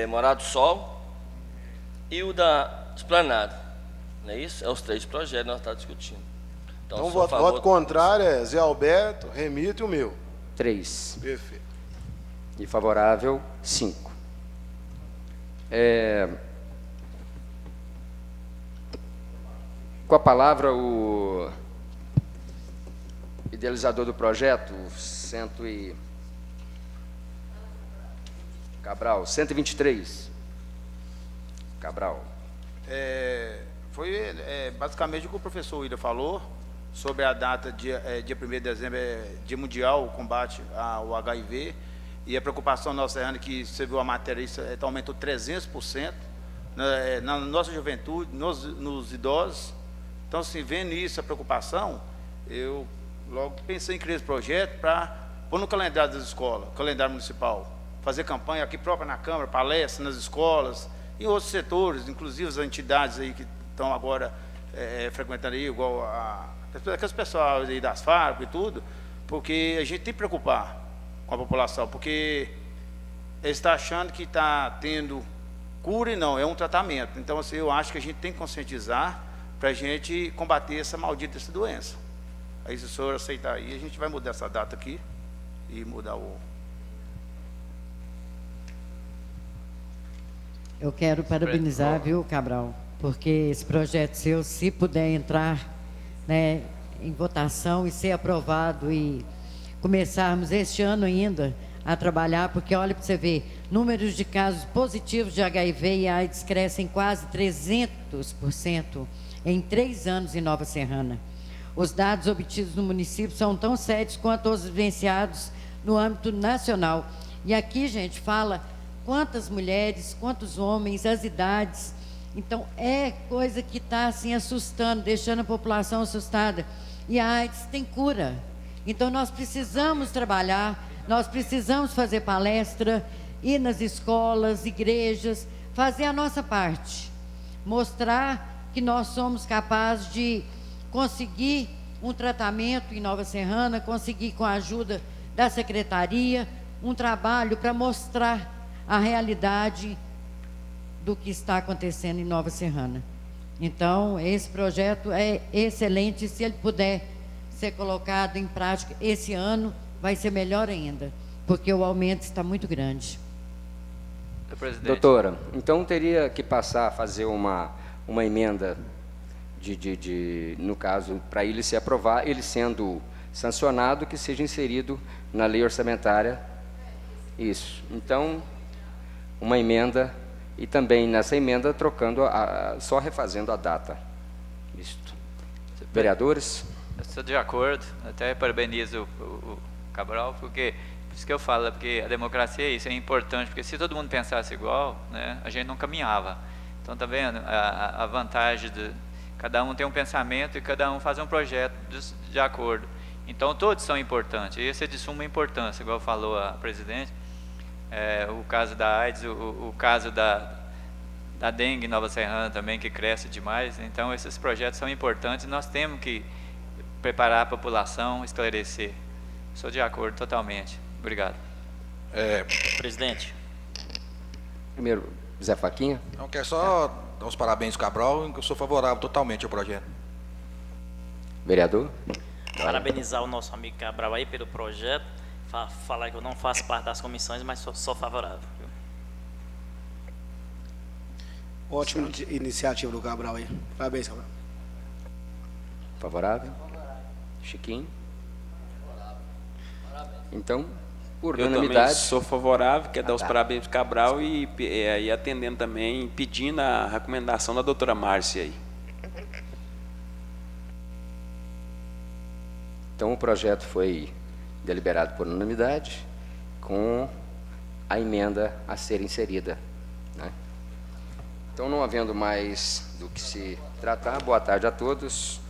Morada do Sol, e o da Esplanada, não é isso? É os 3 projetos que nós estamos discutindo. Então voto contrário é Zé Alberto, Remilton e o meu. 3. Perfeito. E favorável, 5. Com a palavra, o idealizador do projeto, Cabral, 123. Cabral. Foi basicamente o que o professor William falou sobre a data, dia 1º de dezembro, Dia Mundial, o combate ao HIV, e a preocupação nossa é que você viu a matéria, isso aumentou 300% na nossa juventude, nos idosos. Então, assim, vendo isso, a preocupação, eu logo pensei em criar esse projeto para pôr no calendário das escolas, calendário municipal, fazer campanha aqui própria na Câmara, palestras nas escolas, em outros setores, inclusive as entidades aí que estão agora frequentando aí, igual aqueles pessoal aí das fábricas e tudo, porque a gente tem que preocupar com a população, porque eles estão achando que está tendo cura e não, é um tratamento. Então, assim, eu acho que a gente tem que conscientizar para a gente combater essa maldita doença. Aí, se o senhor aceitar aí, a gente vai mudar essa data aqui e mudar Eu quero parabenizar, viu, Cabral, porque esse projeto seu, se puder entrar, né, em votação e ser aprovado e começarmos este ano ainda a trabalhar, porque olha para você ver, números de casos positivos de HIV e AIDS crescem quase 300% em 3 anos em Nova Serrana. Os dados obtidos no município são tão sérios quanto os vivenciados no âmbito nacional. E aqui, gente, fala quantas mulheres, quantos homens, as idades. Então, é coisa que está assim assustando, deixando a população assustada. E a AIDS tem cura. Então, nós precisamos trabalhar, nós precisamos fazer palestra, ir nas escolas, igrejas, fazer a nossa parte. Mostrar que nós somos capazes de conseguir um tratamento em Nova Serrana, conseguir com a ajuda da secretaria, um trabalho para mostrar a realidade do que está acontecendo em Nova Serrana. Então, esse projeto é excelente, se ele puder ser colocado em prática esse ano, vai ser melhor ainda, porque o aumento está muito grande. Doutora, então teria que passar a fazer uma emenda no caso, para ele se aprovar, ele sendo sancionado, que seja inserido na lei orçamentária. Isso. Então, uma emenda, e também nessa emenda trocando, só refazendo a data. Isto. Vereadores? Eu estou de acordo, até parabenizo o Cabral, porque, por isso que eu falo, porque a democracia é isso, é importante, porque se todo mundo pensasse igual, né, a gente não caminhava. Então, tá vendo a vantagem de cada um tem um pensamento e cada um faz um projeto de acordo. Então, todos são importantes. Esse é de suma importância, igual falou a presidente. O caso da AIDS, o caso da dengue em Nova Serrana também, que cresce demais. Então, esses projetos são importantes. Nós temos que preparar a população, esclarecer. Sou de acordo totalmente. Obrigado. Presidente. Primeiro, Zé Faquinha. Não quero só dar os parabéns ao Cabral, que eu sou favorável totalmente ao projeto. Vereador? Parabenizar o nosso amigo Cabral aí pelo projeto. Falar que eu não faço parte das comissões, mas sou favorável. Ótima iniciativa do Cabral aí. Parabéns, Cabral. Favorável? Chiquinho? Então, por unanimidade. Eu também sou favorável, quero dar os parabéns ao Cabral e atendendo também, pedindo a recomendação da doutora Márcia aí. Então, o projeto foi deliberado por unanimidade, com a emenda a ser inserida, né? Então, não havendo mais do que se tratar, boa tarde a todos.